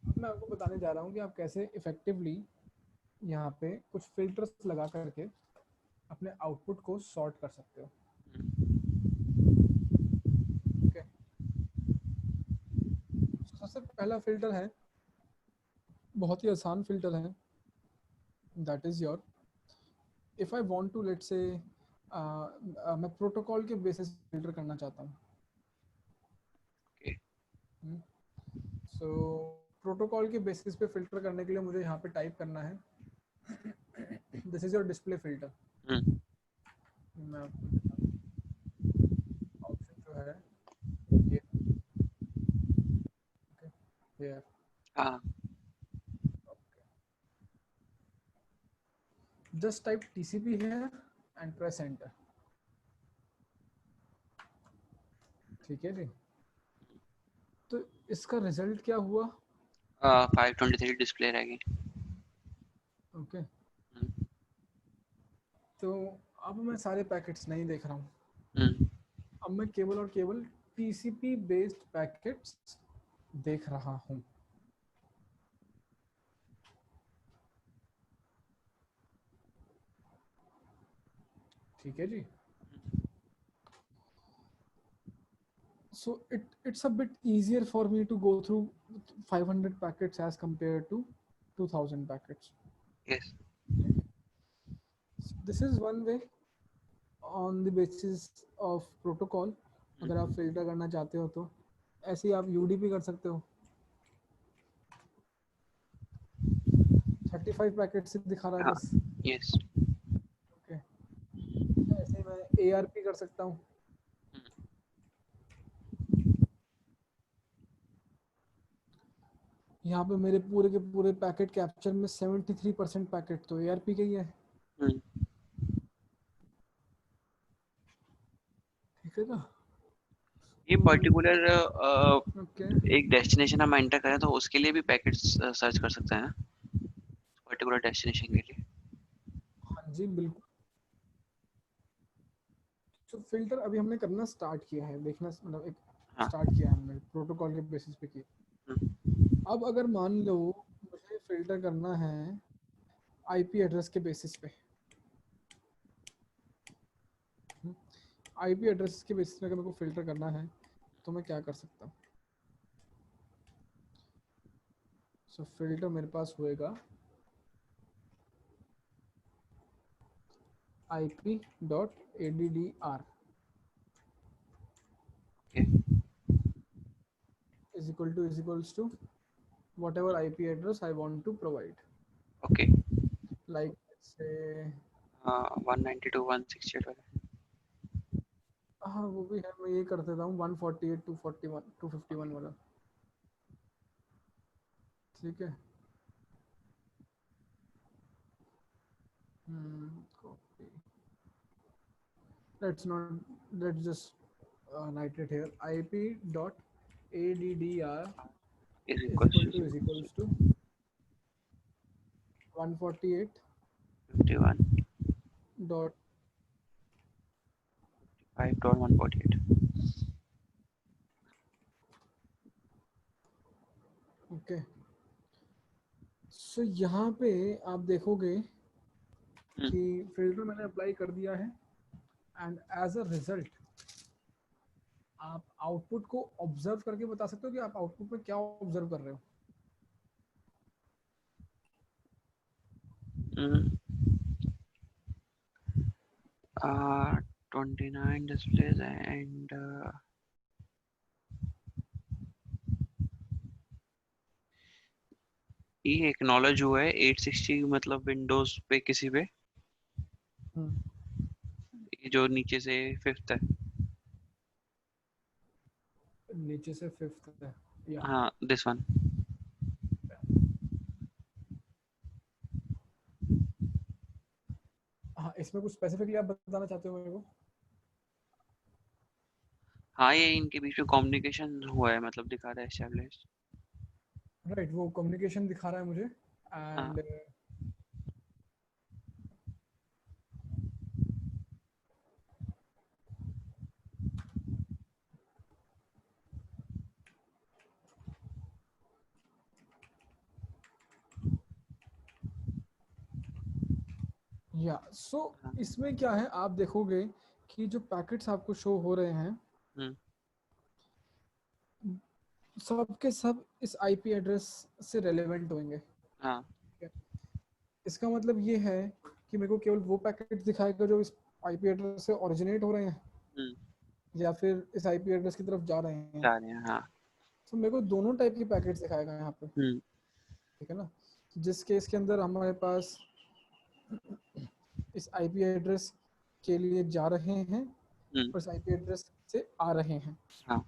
अब मैं आपको बताने जा रहा हूँ कि आप कैसे इफेक्टिवली यहाँ पे कुछ फिल्टर्स लगा करके अपने आउटपुट को सॉर्ट कर सकते हो। ओके, सबसे पहला फिल्टर है, बहुत ही आसान फिल्टर है, that is your, if I want to let's say मैं प्रोटोकॉल के बेसिस फिल्टर करना चाहता हूँ। सो प्रोटोकॉल के बेसिस पे फिल्टर करने के लिए मुझे यहाँ पे टाइप करना है, this is your display filter. मैं आपको दिखाता हूँ, ऑप्शन जो है ये, ओके ये, हाँ जस्ट टाइप टीसीपी है एंड प्रेस एंटर। ठीक है जी, तो इसका रिजल्ट क्या हुआ? 523 डिस्प्ले रहेगी। ओके, तो अब मैं सारे पैकेट्स नहीं देख रहा हूँ, अब मैं केवल और केवल टीसीपी बेस्ड पैकेट्स देख रहा हूँ। ठीक है जी, so it's a bit easier for me to go through 500 packets as compared to 2000 packets. Yes So this is one way on the basis of protocol। अगर आप फिल्टर करना चाहते हो तो ऐसे ही आप यूडीपी कर सकते हो। 35 पैकेट से दिखा रहा है हाँ बस। यस ओके, ऐसे ही मैं एआरपी कर सकता हूँ। यहाँ पे मेरे पूरे के पूरे पैकेट कैप्चर में 73% पैकेट तो एआरपी के ही है। ठीक है ना? ये पर्टिकुलर ओके, एक डेस्टिनेशन हम एंटर करें तो उसके लिए भी पैकेट्स सर्च कर सकते हैं ना, पर्टिकुलर डेस्टिनेशन के लिए। हाँ जी बिल्कुल। तो फिल्टर अभी हमने करना स्टार्ट किया है, देखना मतलब एक हाँ स्टार्ट किया है हमने प्रोटोकॉल के बेसिस पे किया। अब अगर मान लो मुझे फिल्टर करना है आईपी एड्रेस के बेसिस पे, आईपी एड्रेस के बेसिस पे अगर मेरे को फिल्टर करना है तो मैं क्या कर सकता हूँ? सो फिल्टर मेरे पास होएगा ip.addr is equals to whatever IP address I want to provide. Okay Like say 192.168 वाला। हाँ वो भी है, मैं ये कर देता हूँ 148 241 251 वाला। ठीक है, copy, let's just write it here, ip.addr is is equals equal to is equals to 148 51 dot 5.148। Okay. So यहाँ पे आप देखोगे कि फिल्टर मैंने अप्लाई कर दिया है एंड एज अ रिजल्ट आप आउटपुट को ऑब्जर्व करके बता सकते हो कि आप आउटपुट में क्या ऑब्जर्व कर रहे हो। 29 displays and ये एक्नॉलेज हुआ है 860 मतलब विंडोज पे किसी पे, ये जो नीचे से फिफ्थ है। नीचे से फिफ्थ है या हाँ दिस वन। हाँ, इसमें कुछ स्पेसिफिकली आप बताना चाहते हो मेरे को? हाँ ये इनके बीच में कम्युनिकेशन हुआ है मतलब दिखा रहा है एस्टैब्लिश। राइट, वो कम्युनिकेशन दिखा रहा है मुझे हाँ एंड या सो इसमें क्या है, आप देखोगे कि जो पैकेट्स आपको शो हो रहे हैं सबके सब इस आईपी एड्रेस से रेलेवेंट होंगे। हाँ इसका मतलब ये है कि मेरे को केवल वो पैकेट दिखाएगा जो इस आईपी एड्रेस से ओरिजिनेट हो रहे हैं या फिर इस आईपी एड्रेस की तरफ जा रहे हैं। हाँ तो मेरे को दोनों टाइप के पैकेट्स दिखाएगा यहाँ पे, ठीक है ना। जिस केस के अंदर हमारे पास इस आईपी एड्रेस के लिए जा रहे हैं और इस आईपी एड्रेस से आ रहे हैं, हाँ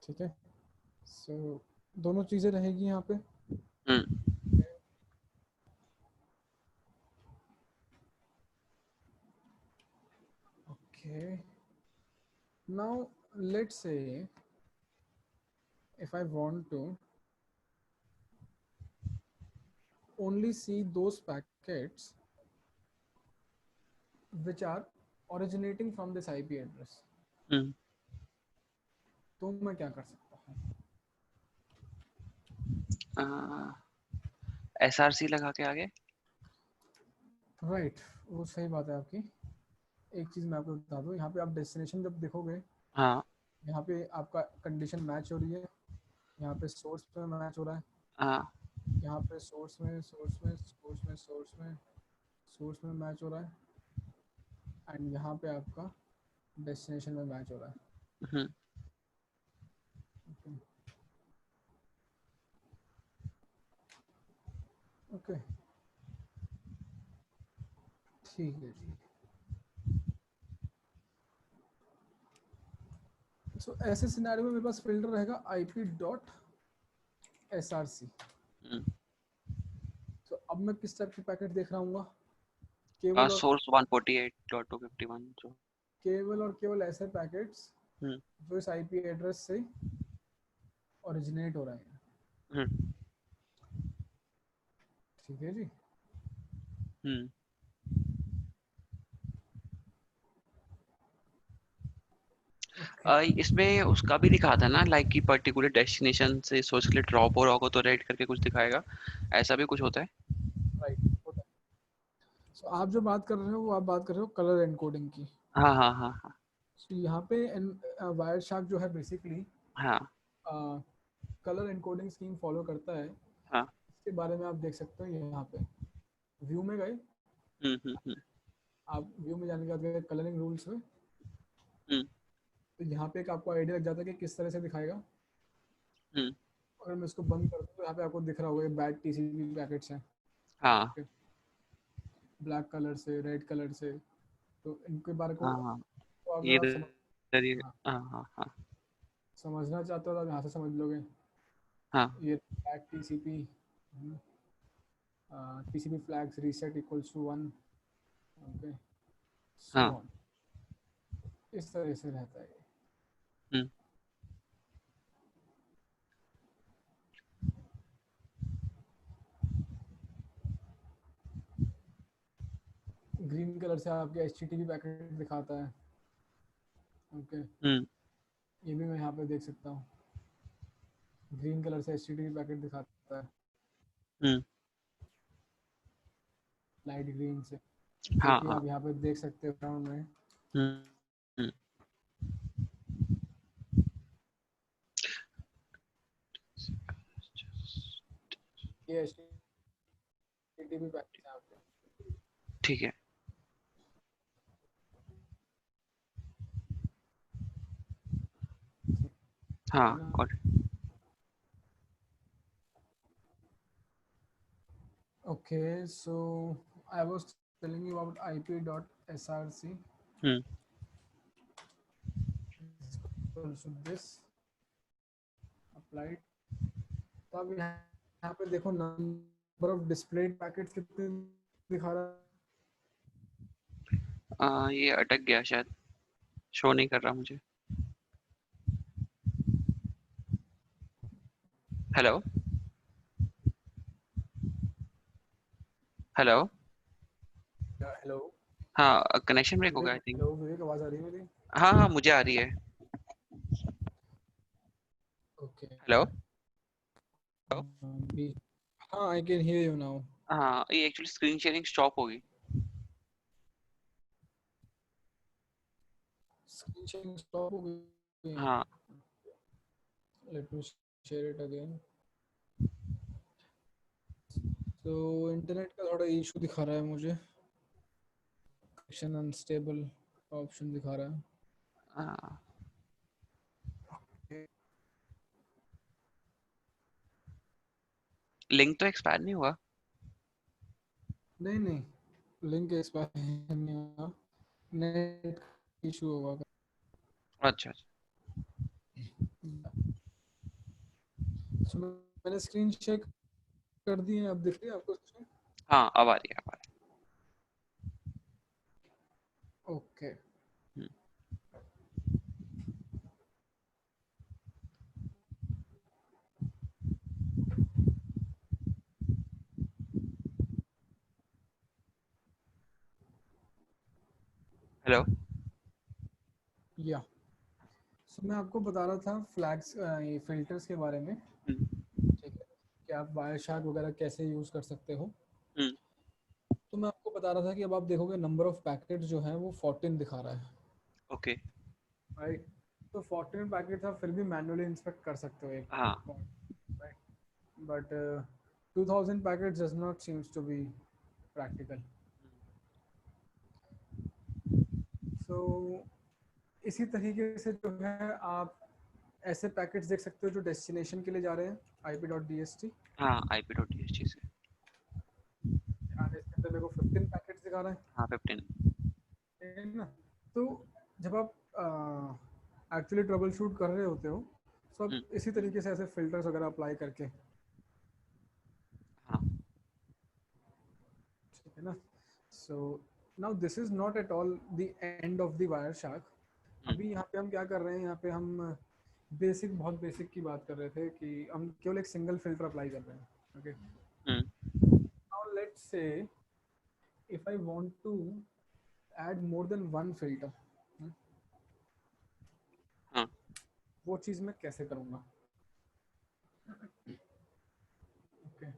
ठीक है। सो दोनों चीज़ें रहेगी यहाँ पे। Okay. Now let's say if I want to only see those packets which are originating from this IP address, तो मैं क्या कर सकता हूँ? SRC लगा के आगे। राइट, वो सही बात है आपकी। एक चीज़ मैं आपको बता दूँ, यहाँ पे आप डेस्टिनेशन जब देखोगे, हाँ यहाँ पे आपका कंडीशन मैच हो रही है, यहाँ पे सोर्स में मैच हो रहा है, हाँ यहाँ पे सोर्स में मैच हो रहा है, एंड यहाँ पे आपका डेस्टिनेशन में मैच हो रहा है। ओके, ठीक है जी। सो ऐसे सिनेरियो में मेरे पास फिल्टर रहेगा IP.src। तो अब मैं किस टाइप के पैकेट देख रहा हूँ? केवल सोर्स 148.251 जो केवल और केवल ऐसे पैकेट्स जो इस आईपी एड्रेस से ओरिजिनेट हो रहे हैं, ठीक है जी। इसमें उसका भी दिखा था ना, लाइक कि पर्टिकुलर डेस्टिनेशन से सोर्स के लिए ड्रॉप हो रहा होगा तो रेड करके कुछ दिखाएगा, ऐसा भी कुछ होता है? राइट, होता है। सो आप जो बात कर रहे हो वो आप बात कर रहे हो कलर एनकोडिंग की। हाँ हाँ हाँ हाँ सो यहाँ पे वायरशार्क जो है बेसिकली हाँ कलर एनकोडिंग स्कीम फॉलो करता है। हाँ इसके बारे में आप देख सकते हो यहाँ पे व्यू में गए, आप व्यू में जाने के बाद गए कलरिंग रूल्स में, तो यहाँ पे एक आपको आइडिया लग जाता है कि किस तरह से दिखाएगा। अगर मैं इसको बंद कर दूँ तो यहाँ पे आपको दिख रहा होगा बैड टीसीपी पैकेट्स हैं, हाँ ब्लैक कलर से, रेड कलर से, तो इनके बारे को हाँ तो ये अगर आप हाँ हाँ हाँ समझना चाहते हो तो आप यहाँ से समझ लोगे। हाँ ये bad TCP, TCP flags reset equals to 1, okay, so on, इस तरह से रहता है। ग्रीन कलर से आपके एचटीटीपी पैकेट दिखाता है, ओके, ये भी मैं यहाँ पे देख सकता हूँ, ग्रीन कलर से एचटीटीपी पैकेट दिखाता है लाइट ग्रीन से, जो कि आप यहाँ पे देख सकते हो ग्राउंड में। ये एचटीटीपी पैकेट है आपके, ठीक है। हाँ got it. Okay, so I was telling you about IP.src. So this applied. तो अब यहाँ पे देखो नंबर ऑफ डिस्प्लेड पैकेट्स कितने दिखा रहा है? ये अटक गया शायद, शो नहीं कर रहा मुझे। हेलो हेलो हेलो, हाँ कनेक्शन ब्रेक हो गया आई थिंक। हेलो विवेक, आवाज आ रही है मेरी? हाँ हाँ मुझे आ रही है। ओके, हेलो हाँ I can hear you now. हाँ ये एक्चुअली स्क्रीन शेयरिंग स्टॉप होगी। स्क्रीन शेयरिंग स्टॉप हो गई। हाँ let me share it again. तो इंटरनेट का थोड़ा इशू दिखा रहा है मुझे, कनेक्शन अनस्टेबल ऑप्शन दिखा रहा है। हाँ। लिंक तो एक्सपायर नहीं हुआ? नहीं नहीं, लिंक एक्सपायर नहीं हुआ, नेट इशू होगा। अच्छा अच्छा। So, मैंने स्क्रीन शेयर कर दी है, अब दिख रही है आपको स्क्रीन? हाँ अब आ रही है, अब आ ओके। रही है। हेलो। या सो मैं आपको बता रहा था फ्लैग्स, ये फिल्टर्स के बारे में। ठीक है, कि आप वायरशार्क वगैरह कैसे यूज़ कर सकते हो। तो मैं आपको बता रहा था कि अब आप देखोगे नंबर ऑफ पैकेट्स जो है वो 14 दिखा रहा है, ओके। राइट। तो 14 पैकेट्स आप फिर भी मैनुअली इंस्पेक्ट कर सकते हो एक हाँ point, right. But 2000 packets does not seems to be practical. So इसी तरीके से जो है आप ऐसे पैकेट्स देख सकते हो जो डेस्टिनेशन के लिए जा रहे हैं, IP.dst। हाँ IP.dst से। और इसके अंदर मेरे को 15 पैकेट्स दिखा रहा है, हाँ 15। ठीक है ना। तो जब आप एक्चुअली ट्रबल शूट कर रहे होते हो, तो आप इसी तरीके से ऐसे फिल्टर्स वगैरह अप्लाई करके, हाँ ठीक है ना। So now this is not at all the end of the Wireshark. अभी यहाँ पे हम क्या कर रहे हैं, यहाँ पे हम बेसिक, बहुत बेसिक की बात कर रहे थे कि हम केवल एक सिंगल फिल्टर अप्लाई कर रहे हैं। Okay, now let's say if I want to add more than one filter, हाँ। वो चीज़ मैं कैसे करूँगा? Okay,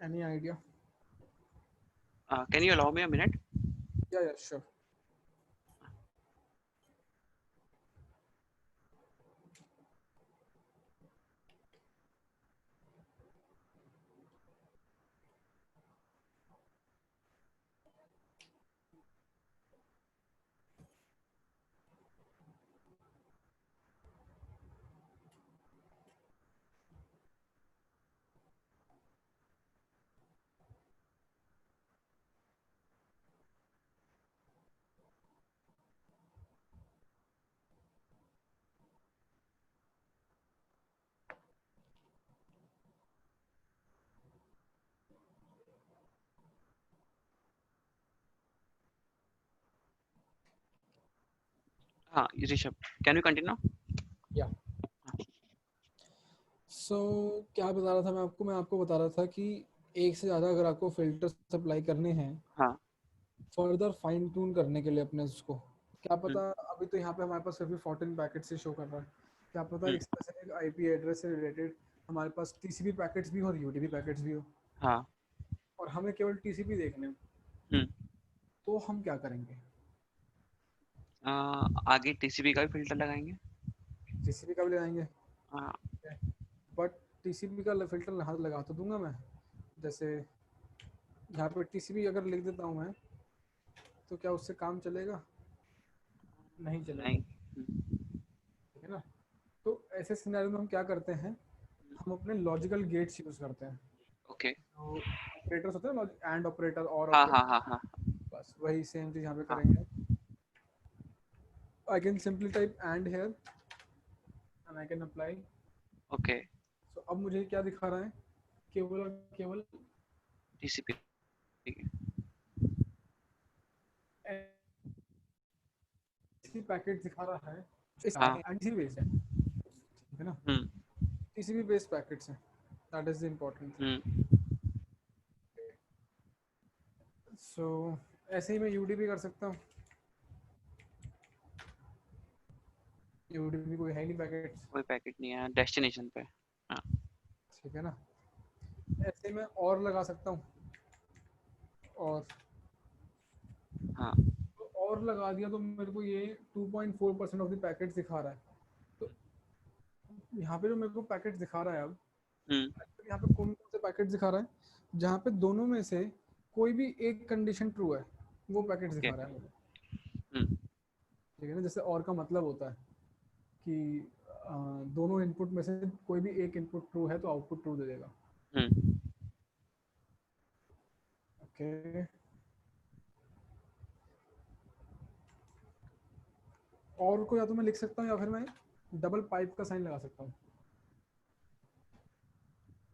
any idea? Can you allow me a minute? Yeah sure. हाँ ऋषभ, कैन यू कंटिन्यू? या सो क्या बता रहा था मैं आपको बता रहा था कि एक से ज़्यादा अगर आपको फिल्टर्स अप्लाई करने हैं हाँ। फर्दर फाइन ट्यून करने के लिए अपने उसको, क्या पता, अभी तो यहाँ पे हमारे पास सिर्फ 14 पैकेट से शो कर रहा है, क्या पता एक स्पेसिफिक IP एड्रेस से रिलेटेड हमारे पास TCP पैकेट्स भी हो और UDP पैकेट्स भी हो, हाँ। और हमें केवल TCP देखने हो, तो हम क्या करेंगे? आगे TCP का भी फिल्टर लगाएंगे। TCP का भी लगाएंगे, हाँ। बट TCP का फिल्टर लगा तो दूंगा मैं। जैसे यहाँ पे TCP अगर लिख देता हूँ मैं, तो क्या उससे काम चलेगा? नहीं चलेगा, नहीं। ठीक है ना। तो ऐसे सिनेरियो में हम क्या करते हैं, हम अपने लॉजिकल गेट्स यूज करते हैं। ओके। तो ऑपरेटर्स होते हैं, एंड ऑपरेटर और हाँ हाँ ऑपरेटर, हाँ हाँ बस वही सेम चीज यहाँ पे हाँ। करेंगे। I can simply type and here and I can apply. Okay. So अब मुझे क्या दिखा रहा है, केवल और केवल TCP। TCP पैकेट दिखा रहा है, हाँ। एंड TCP बेस्ड है, ठीक है ना। TCP बेस्ड पैकेट्स हैं, that is the important thing. So ऐसे ही मैं UDP कर सकता हूँ, UDP कोई है नहीं पैकेट्स, कोई पैकेट नहीं है डेस्टिनेशन पे। हाँ। ठीक है ना। ऐसे मैं और लगा सकता हूँ, और हाँ तो और लगा दिया तो मेरे को ये 2.4% ऑफ द पैकेट दिखा रहा है। तो यहाँ पे जो मेरे को पैकेट दिखा रहा है अब, यहाँ पे कौन कौन से पैकेट दिखा रहा है जहाँ पे दोनों में से कोई भी एक कंडीशन ट्रू है, वो पैकेट ओके दिखा रहा है मुझे। ठीक है ना, जैसे और का मतलब होता है कि दोनों इनपुट में से कोई भी एक इनपुट ट्रू है तो आउटपुट ट्रू दे देगा। ओके, और को या तो मैं लिख सकता हूँ या फिर मैं डबल पाइप का साइन लगा सकता हूँ।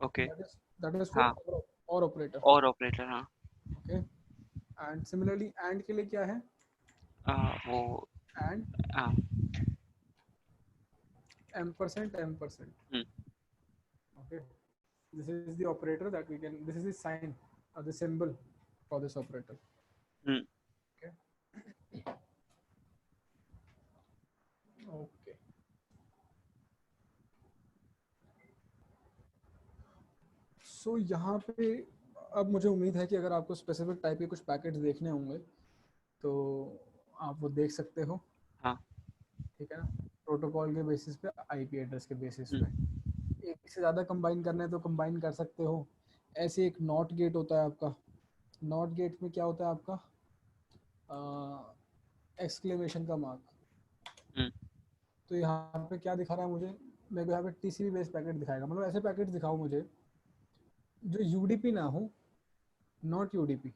ओके दैट इज हाँ फॉर और ऑपरेटर। और ऑपरेटर हाँ ओके, एंड सिमिलरली एंड के लिए क्या है, वो एंड हाँ ampersand ampersand. Okay, this is the operator that we can, this is the sign or the symbol for this operator. Okay, okay, so यहाँ पे अब मुझे उम्मीद है कि अगर आपको स्पेसिफिक टाइप के कुछ पैकेट्स देखने होंगे तो आप वो देख सकते हो। हाँ ठीक है ना, प्रोटोकॉल के बेसिस पे, आईपी एड्रेस के बेसिस पे एक से ज़्यादा कंबाइन करना है तो कंबाइन कर सकते हो। ऐसे एक नॉट गेट होता है आपका, नॉट गेट में क्या होता है आपका, एक्सक्लेमेशन का मार्क। तो यहाँ पे क्या दिखा रहा है मुझे, मेरे को यहाँ पे टीसीपी बेस्ड पैकेट दिखाएगा, मतलब ऐसे पैकेट दिखाओ मुझे जो यूडीपी ना हो, नॉट यूडीपी।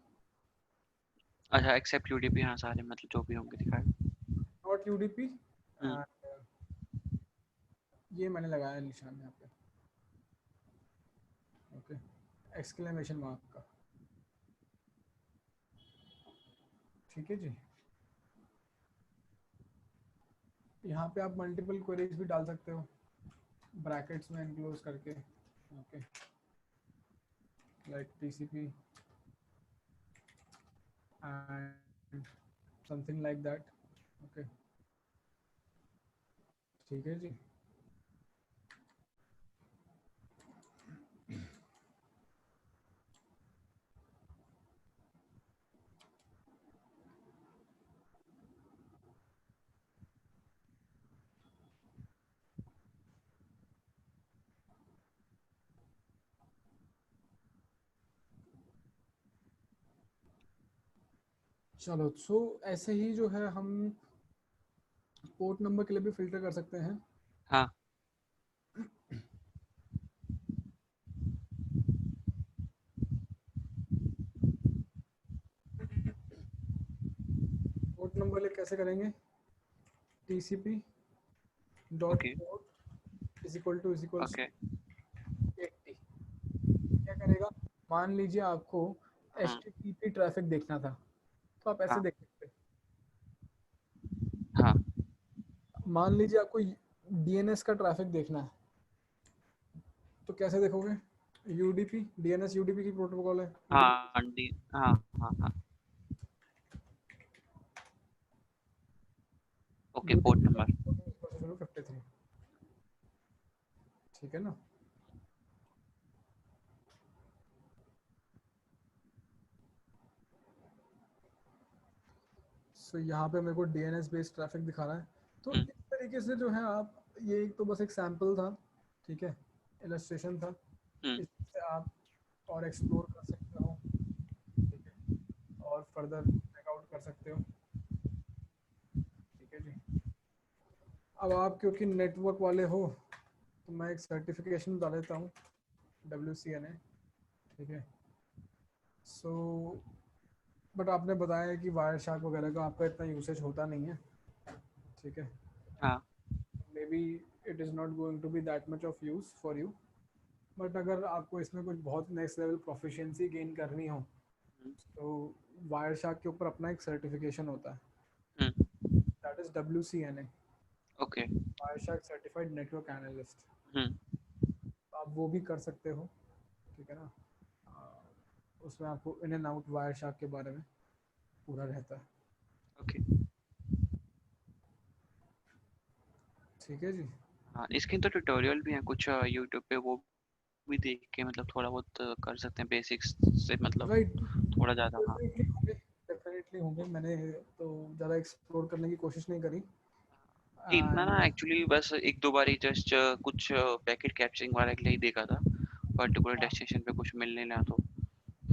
अच्छा एक्सेप्ट यूडीपी हाँ सारे मतलब जो भी होंगे दिखाएगा नॉट यूडीपी, ये मैंने लगाया निशान यहाँ पे। ओके, एक्सक्लेमेशन मार्क का। ठीक है जी, यहाँ पे आप मल्टीपल क्वेरीज भी डाल सकते हो ब्रैकेट्स में एनक्लोज करके। Okay, like TCP and something like that. Okay, ठीक है जी। चलो, सो ऐसे ही जो है हम पोर्ट नंबर के लिए भी फिल्टर कर सकते हैं। हाँ पोर्ट नंबर लिए कैसे करेंगे, TCP dot okay port is equal to 80। Okay क्या करेगा, मान लीजिए आपको एचटीटीपी ट्रैफिक देखना था तो आप ऐसे हाँ देख सकते हैं। हाँ मान लीजिए आपको डीएनएस का ट्रैफिक देखना है तो कैसे देखोगे, यूडीपी, डीएनएस यूडीपी की प्रोटोकॉल है। हाँ डी हाँ हाँ हाँ ओके पोर्ट नंबर 53। ठीक है ना, सो यहाँ पे मेरे को डीएनएस बेस्ड ट्रैफिक दिखा रहा है। तो इस तरीके से जो है आप, ये एक तो बस एक सैम्पल था, ठीक है, इलस्ट्रेशन था, इससे आप और एक्सप्लोर कर सकते हो। ठीक है, और फर्दर चेकआउट कर सकते हो। ठीक है जी, अब आप क्योंकि नेटवर्क वाले हो तो मैं एक सर्टिफिकेशन डाल देता हूँ, WCNA। ठीक है, सो बट आपने बताया कि वायर शार्क वगैरह का आपका इतना यूसेज होता नहीं है। ठीक है, हाँ maybe it is not going to be that much of use for you, but अगर आपको इसमें कुछ बहुत नेक्स्ट लेवल प्रोफिशिएंसी गेन करनी हो तो वायर शार्क के ऊपर अपना एक सर्टिफिकेशन होता है, that is WCNA, okay wire shark certified network analyst. आप वो भी कर सकते हो। ठीक है ना, उसमें आपको in and out wire shark के बारे में पूरा रहता है। ओके ठीक है जी, हाँ इसके तो ट्यूटोरियल भी हैं कुछ यूट्यूब पे वो भी देख के मतलब थोड़ा बहुत कर सकते हैं बेसिक्स से मतलब राइट, थोड़ा ज़्यादा हाँ डेफिनेटली डेफिनेटली होंगे, मैंने तो ज़्यादा एक्सप्लोर करने की कोशिश नहीं करी। इतना ना एंड एक्चुअली बस एक दो बार ही जस्ट कुछ पैकेट कैप्चरिंग वाला के लिए ही देखा था, पर्टिकुलर डेस्टिनेशन पे कुछ मिलने लगा तो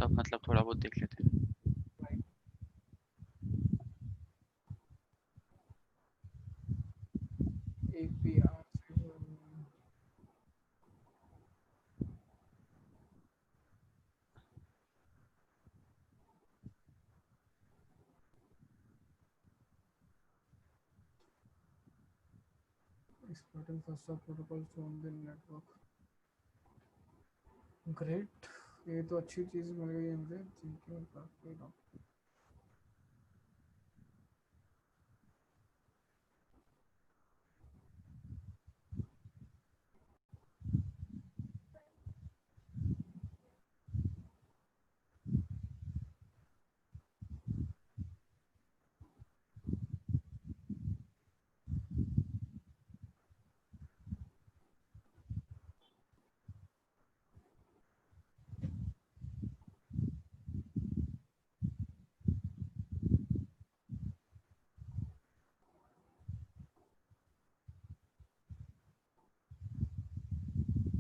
तब मतलब थोड़ा बहुत देख लेते हैं। APR exploiting first of protocols on the network. Great, ये तो अच्छी चीज़ मिल गई है मुझे, थैंक यू काफ़ी।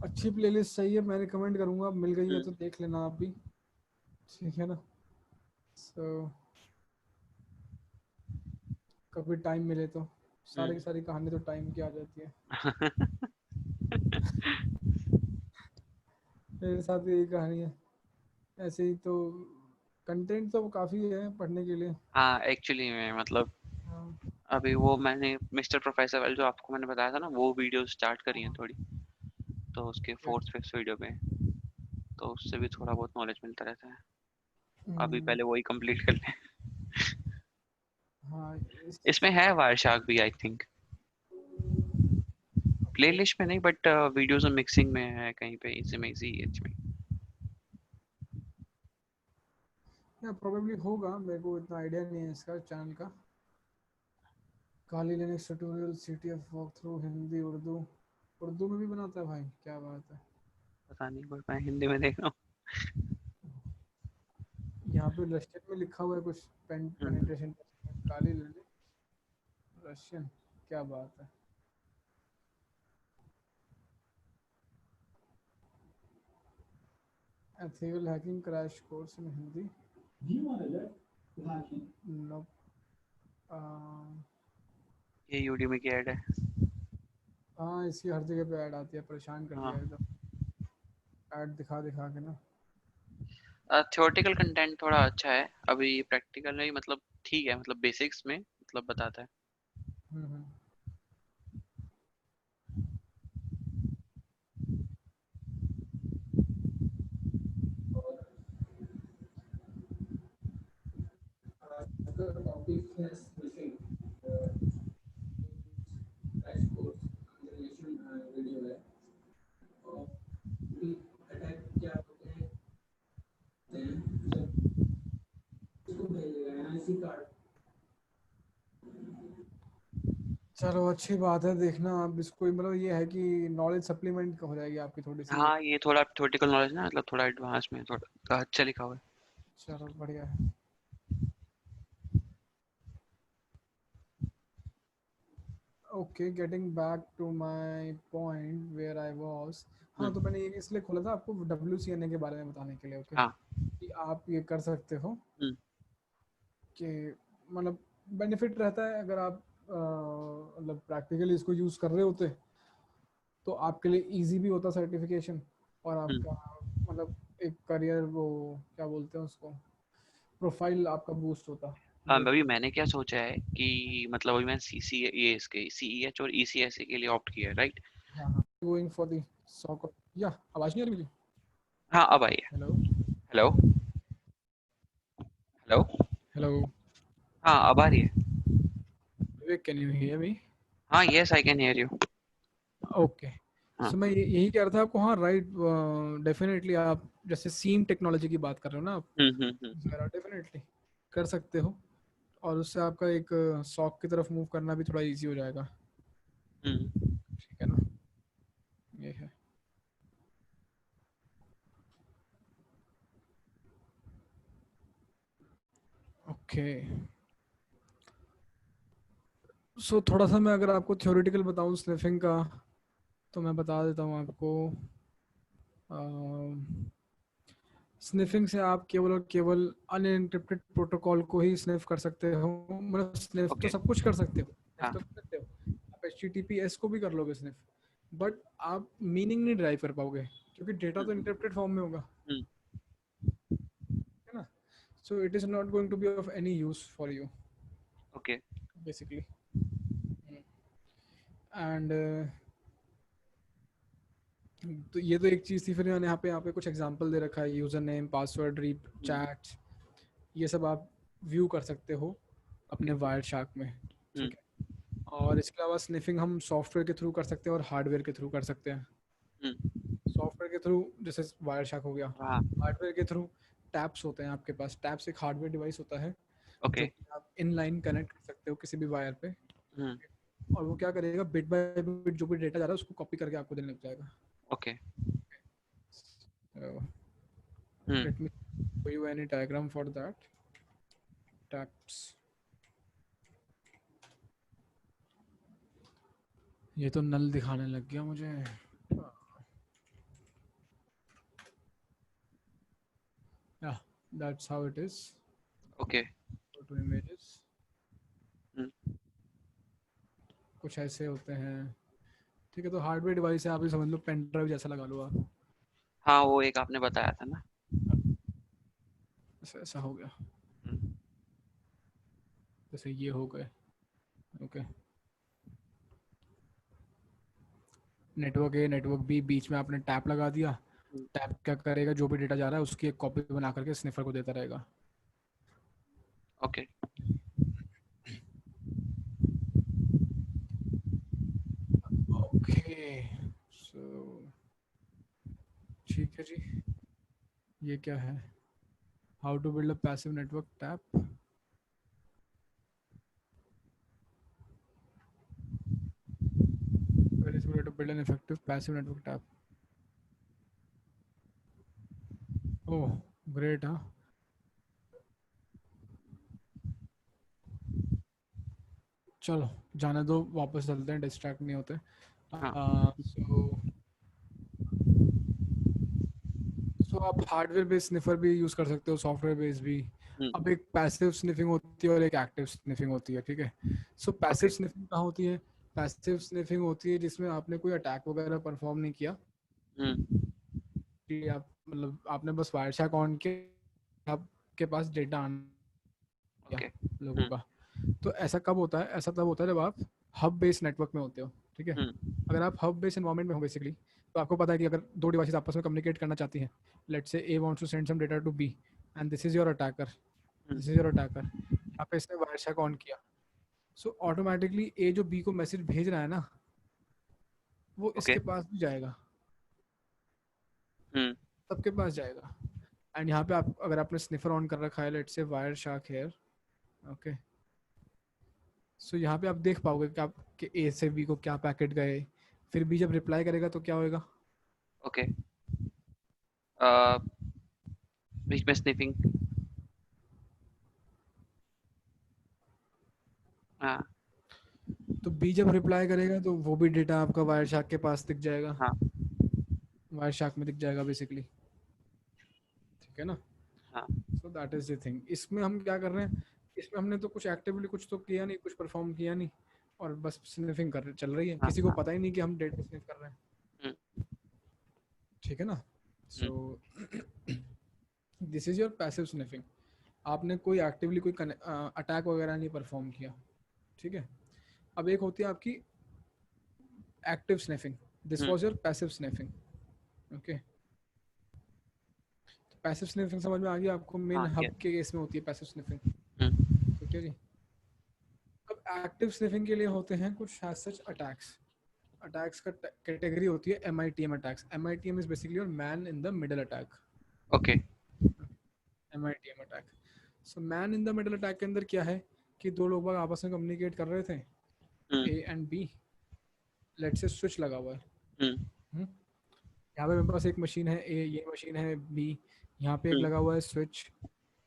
अच्छी प्लेलिस्ट सही है, मैं रिकमेंड करूँगा, मिल गई है तो देख लेना आप भी, ठीक है ना। सो कभी टाइम मिले तो, सारी की सारी कहानी तो टाइम की आ जाती है। मेरे साथ भी यही कहानी है, ऐसे ही तो कंटेंट तो काफ़ी है पढ़ने के लिए। हाँ एक्चुअली में मतलब हाँ अभी वो मैंने मिस्टर प्रोफेसर वाले जो आपको मैंने बताया था ना, वो वीडियो स्टार्ट करी है थोड़ी, तो उसके फोर्थ फिफ्थ वीडियो पे, तो उससे भी थोड़ा बहुत नॉलेज मिलता रहता है। अभी पहले वही कंप्लीट कर लें। हाँ इसमें है वारशाक भी आई थिंक, प्लेलिस्ट में नहीं बट वीडियोस में मिक्सिंग में है कहीं पे, इसमें इजी एच में। या प्रोबेबली होगा, मेरे को इतना आइडिया नहीं है इसका चैनल का। Kali Linux tutorial CTF walkthrough Hindi Urdu, Urdu में भी बनाता है भाई, क्या बात है। पता नहीं बट मैं हिंदी में देख रहा यहाँ पे रशियन में लिखा हुआ है कुछ, हूँ। पेनिट्रेशन काली लिनक्स रशियन, क्या बात है। Ethical hacking crash course in Hindi, no. ये यूडीमी की ऐड है। हाँ इसकी हर जगह पे ऐड आती है, परेशान कर हाँ दिया एकदम, ऐड दिखा दिखा के ना। थ्योरेटिकल कंटेंट थोड़ा अच्छा है, अभी प्रैक्टिकल नहीं मतलब ठीक है, मतलब बेसिक्स में मतलब बताता है। हम्म। चलो अच्छी बात है, देखना आप इसको, मतलब ये है कि नॉलेज सप्लीमेंट हो जाएगी आपकी थोड़ी सी। हाँ ये थोड़ा थ्योरेटिकल नॉलेज ना, मतलब थोड़ा एडवांस में थोड़ा अच्छा लिखा हुआ है। चलो बढ़िया है। Okay, getting back to my point where I was. हाँ तो हम्म। मैंने ये इसलिए खोला था आपको WCNA के बारे में बताने के लिए, ओके, हाँ। कि आप ये कर सकते हो, हम्म। कि मतलब बेनिफिट रहता है अगर आप मतलब प्रैक्टिकली इसको यूज़ कर रहे होते तो आपके लिए इजी भी होता सर्टिफिकेशन, और आपका मतलब एक करियर, वो क्या बोलते हैं उसको, प्रोफाइल आपका बूस्ट होता। हाँ ग्रेट। अभी मैंने क्या सोचा है कि मतलब अभी मैं सी सी ये इसके CEH और ECSA के लिए ऑप्ट किया है, राइट। हाँ हाँ, गोइंग फॉर द सॉक, या आवाज़ नहीं आ रही मेरी? हाँ अब आई है। Hello hello. हेलो। हेलो हाँ अब आ रही है। विवेक, कैन यू हियर मी? हाँ yes I can hear you. Okay, हाँ। सो मैं यही कह रहा था आपको, हाँ राइट, डेफिनेटली आप जैसे सीम टेक्नोलॉजी की बात कर रहे हो ना आप, डेफिनेटली कर सकते हो, और उससे आपका एक सॉक की तरफ मूव करना भी थोड़ा इजी हो जाएगा, हम्म। ठीक है ना, ये है। ओके। ओके, सो थोड़ा सा मैं अगर आपको थ्योरेटिकल बताऊं स्निफिंग का, तो मैं बता देता हूँ आपको। स्निफिंग से आप केवल और केवल अनएन्क्रिप्टेड प्रोटोकॉल को ही स्निफ कर सकते हो। मतलब स्निफ तो ओके। सब कुछ कर सकते हो, हाँ। स्निफ तो कर सकते हो, आप HTTPS को भी कर लोगे स्निफ, बट आप मीनिंग नहीं ड्राइव कर पाओगे क्योंकि डेटा तो इनक्रिप्टेड फॉर्म में होगा, हम्म। है ना। So it is not going to be of any use for you okay. Basically. And तो ये तो एक चीज़ थी। फिर मैंने यहाँ पे कुछ एग्जांपल दे रखा है, यूज़र नेम, पासवर्ड, रीप, हम्म। चैट, ये सब आप व्यू कर सकते हो ओके। अपने वायर शार्क में, हम्म। ठीक है। और इसके अलावा स्निफिंग हम सॉफ्टवेयर के थ्रू कर सकते हैं और हार्डवेयर के थ्रू कर सकते हैं। हम्म। सॉफ्टवेयर के थ्रू जैसे वायर शार्क हो गया, हाँ। हार्डवेयर के थ्रू टैप्स होते हैं आपके पास। टैप्स एक हार्डवेयर डिवाइस होता है जो ओके। कि आप इनलाइन कनेक्ट कर सकते हो किसी भी वायर पे, हम्म। और वो क्या करेगा, बिट बाय बिट जो भी डेटा जा रहा है उसको कॉपी करके आपको देने लग जाएगा। Okay. Hmm. Let me show you any diagram for that. Taps, ये तो नल दिखाने लग गया मुझे। Yeah, that's how it is. Okay. Go to images, हम्म। कुछ ऐसे होते हैं, ठीक है। तो हार्डवेयर डिवाइस है, आप ही समझ लो, पेन ड्राइव जैसा लगा लो आप। हाँ, वो एक आपने बताया था ना। ऐसा ऐसा हो गया, हम्म। जैसे ये हो गए। ओके, नेटवर्क ए, नेटवर्क बी, बीच में आपने टैप लगा दिया। हम्म। टैप क्या करेगा, जो भी डेटा जा रहा है उसकी एक कॉपी बना करके स्निफर को देता रहेगा। ओके। ओके, सो ठीक है जी, ये क्या है, how to build a passive network tap. Where is way to build an effective passive network tap? Oh, great, हाँ। चलो जाने दो, वापस चलते हैं, डिस्ट्रैक्ट नहीं होते। हाँ। सो सो आप हार्डवेयर बेस्ड स्निफर भी यूज़ कर सकते हो, सॉफ्टवेयर बेस्ड भी। हम्म। अब एक पैसिव स्निफिंग होती है और एक एक्टिव स्निफिंग होती है, ठीक है। सो पैसिव ओके। स्निफिंग कहाँ होती है, पैसिव स्निफिंग होती है जिसमें आपने कोई अटैक वगैरह परफॉर्म नहीं किया, हम्म। कि आप मतलब आपने बस वायर शैक ऑन किया, आपके पास डेटा आना ओके। लोगों का। तो ऐसा कब होता है, ऐसा तब होता है जब आप हब बेस्ड नेटवर्क में होते हो, ठीक है। हम्म। अगर आप हब बेस्ड एनवायरनमेंट में हो बेसिकली, तो आपको पता है कि अगर दो डिवाइसेस आपस में कम्युनिकेट करना चाहती हैं, let's say A wants to send some data to B and this is your attacker, this is hmm. Your attacker, यहाँ पे इसने वायर शैक ऑन किया, सो ऑटोमेटिकली ए जो बी को मैसेज भेज रहा है ना, वो ओके। इसके पास भी जाएगा, हम्म। सबके पास जाएगा। एंड यहाँ पे आप अगर आपने स्निफर ऑन कर रखा है, let's see Wireshark here, okay, so यहाँ पे आप देख पाओगे कि आपके ए से बी को क्या पैकेट गए, फिर बी जब रिप्लाई करेगा तो क्या होएगा। ओके। बीच में स्निफिंग। हाँ। तो बी जब रिप्लाई करेगा तो वो भी डेटा आपका वायर शार्क के पास दिख जाएगा, हाँ। वायर शार्क में दिख जाएगा बेसिकली, ठीक है ना। हाँ। सो दैट इज द थिंग। इसमें हम क्या कर रहे हैं, इसमें हमने तो कुछ एक्टिवली कुछ तो किया नहीं, कुछ परफॉर्म किया नहीं, और बस स्निफिंग कर चल रही है, हाँ। किसी को हाँ। पता ही नहीं कि हम डेटा स्निफ कर रहे हैं, हम्म। ठीक है ना। So hmm. This is your passive sniffing. आपने कोई एक्टिवली कोई अटैक वगैरह नहीं परफॉर्म किया, ठीक है। अब एक होती है आपकी active sniffing, this was your passive sniffing, okay. Passive sniffing समझ में आ गया आपको, मेन हाँ। हब के केस में होती है पैसिव स्निफिंग, हम्म। ठीक है जी। अब एक्टिव स्निफिंग के लिए होते हैं कुछ सच अटैक्स। अटैक्स का कैटेगरी होती है MITM attacks. MITM is basically your man in the middle attack, okay. MITM attack. So man in the middle attack के अंदर क्या है कि दो लोग आपस में कम्युनिकेट कर रहे थे, हम्म। ए एंड बी, लेट से स्विच लगा हुआ है, हम्म। यहाँ पे मेरे पास एक मशीन है ए, ये मशीन है बी, यहाँ पे एक हम्म। लगा हुआ है स्विच,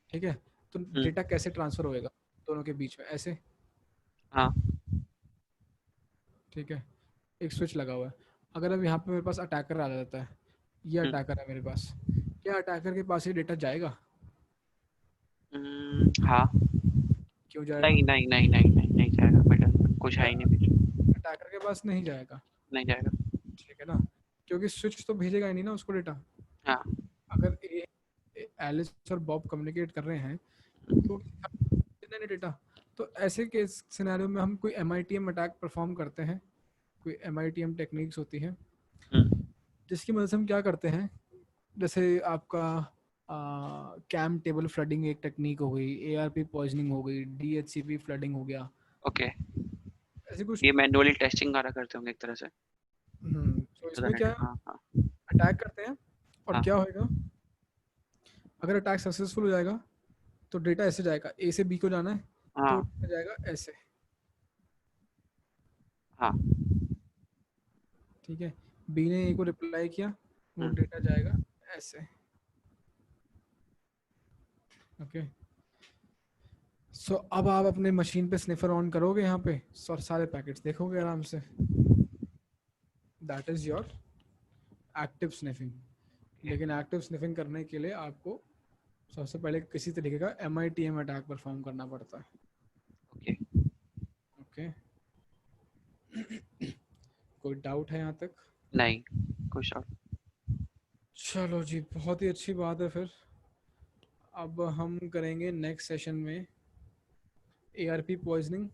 ठीक है। तो डेटा कैसे ट्रांसफर होएगा दोनों के बीच में, ऐसे। हाँ ठीक है, एक स्विच लगा हुआ है। अगर अब यहाँ पे मेरे पास अटैकर आ जाता है, ये अटैकर है मेरे पास, क्या अटैकर के पास ये डेटा जाएगा? हाँ। क्यों जाएगा? नहीं नहीं नहीं नहीं नहीं नहीं जाएगा बेटा, कुछ है ही नहीं बीच में। अटैकर के पास नहीं जाएगा। नहीं जाएगा। ठीक है ना, क्योंकि स्विच तो भेजेगा ही नहीं ना उसको डेटा। हाँ। अगर एलिस और बॉब कम्युनिकेट कर रहे हैं तो नहीं डेटा, तो ऐसे केस सिनेरियो में हम कोई MITM अटैक परफॉर्म करते हैं। कोई MITM टेक्निक्स होती हैं जिसकी मदद से हम क्या करते हैं, जैसे आपका कैम टेबल फ्लडिंग एक टेक्निक हो गई, ARP पॉइजनिंग हो गई, DHCP फ्लडिंग हो गया, ओके। ऐसे कुछ। ये मैन्युअली टेस्टिंग वाला करते होंगे एक तरह से। तो इसमें क्या है, हाँ हाँ अटैक करते हैं और हाँ क्या होएगा, अगर अटैक सक्सेसफुल हो जाएगा तो डेटा ऐसे जाएगा, A से B को जाना है तो हाँ डेटा जाएगा ऐसे। हाँ। ठीक है, B ने A को रिप्लाई किया, वो हम्म, डेटा जाएगा ऐसे। ओके, सो अब आप अपने मशीन पे स्निफर ऑन करोगे यहाँ पे और सारे पैकेट्स देखोगे आराम से। That is your active sniffing. लेकिन एक्टिव स्निफिंग करने के लिए आपको सबसे पहले किसी तरीके का MITM अटैक परफॉर्म करना पड़ता है। ओके। ओके, कोई डाउट है यहाँ तक? नहीं कुछ और। चलो जी, बहुत ही अच्छी बात है। फिर अब हम करेंगे नेक्स्ट सेशन में ARP पॉइजनिंग।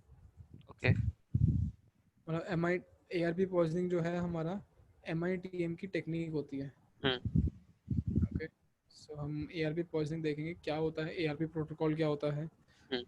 ओके। मतलब ARP पॉइजनिंग जो है हमारा MITM की टेक्निक होती है। हम्म। ओके, सो हम ARP पॉइजनिंग देखेंगे क्या होता है, ARP प्रोटोकॉल क्या होता है, हम्म।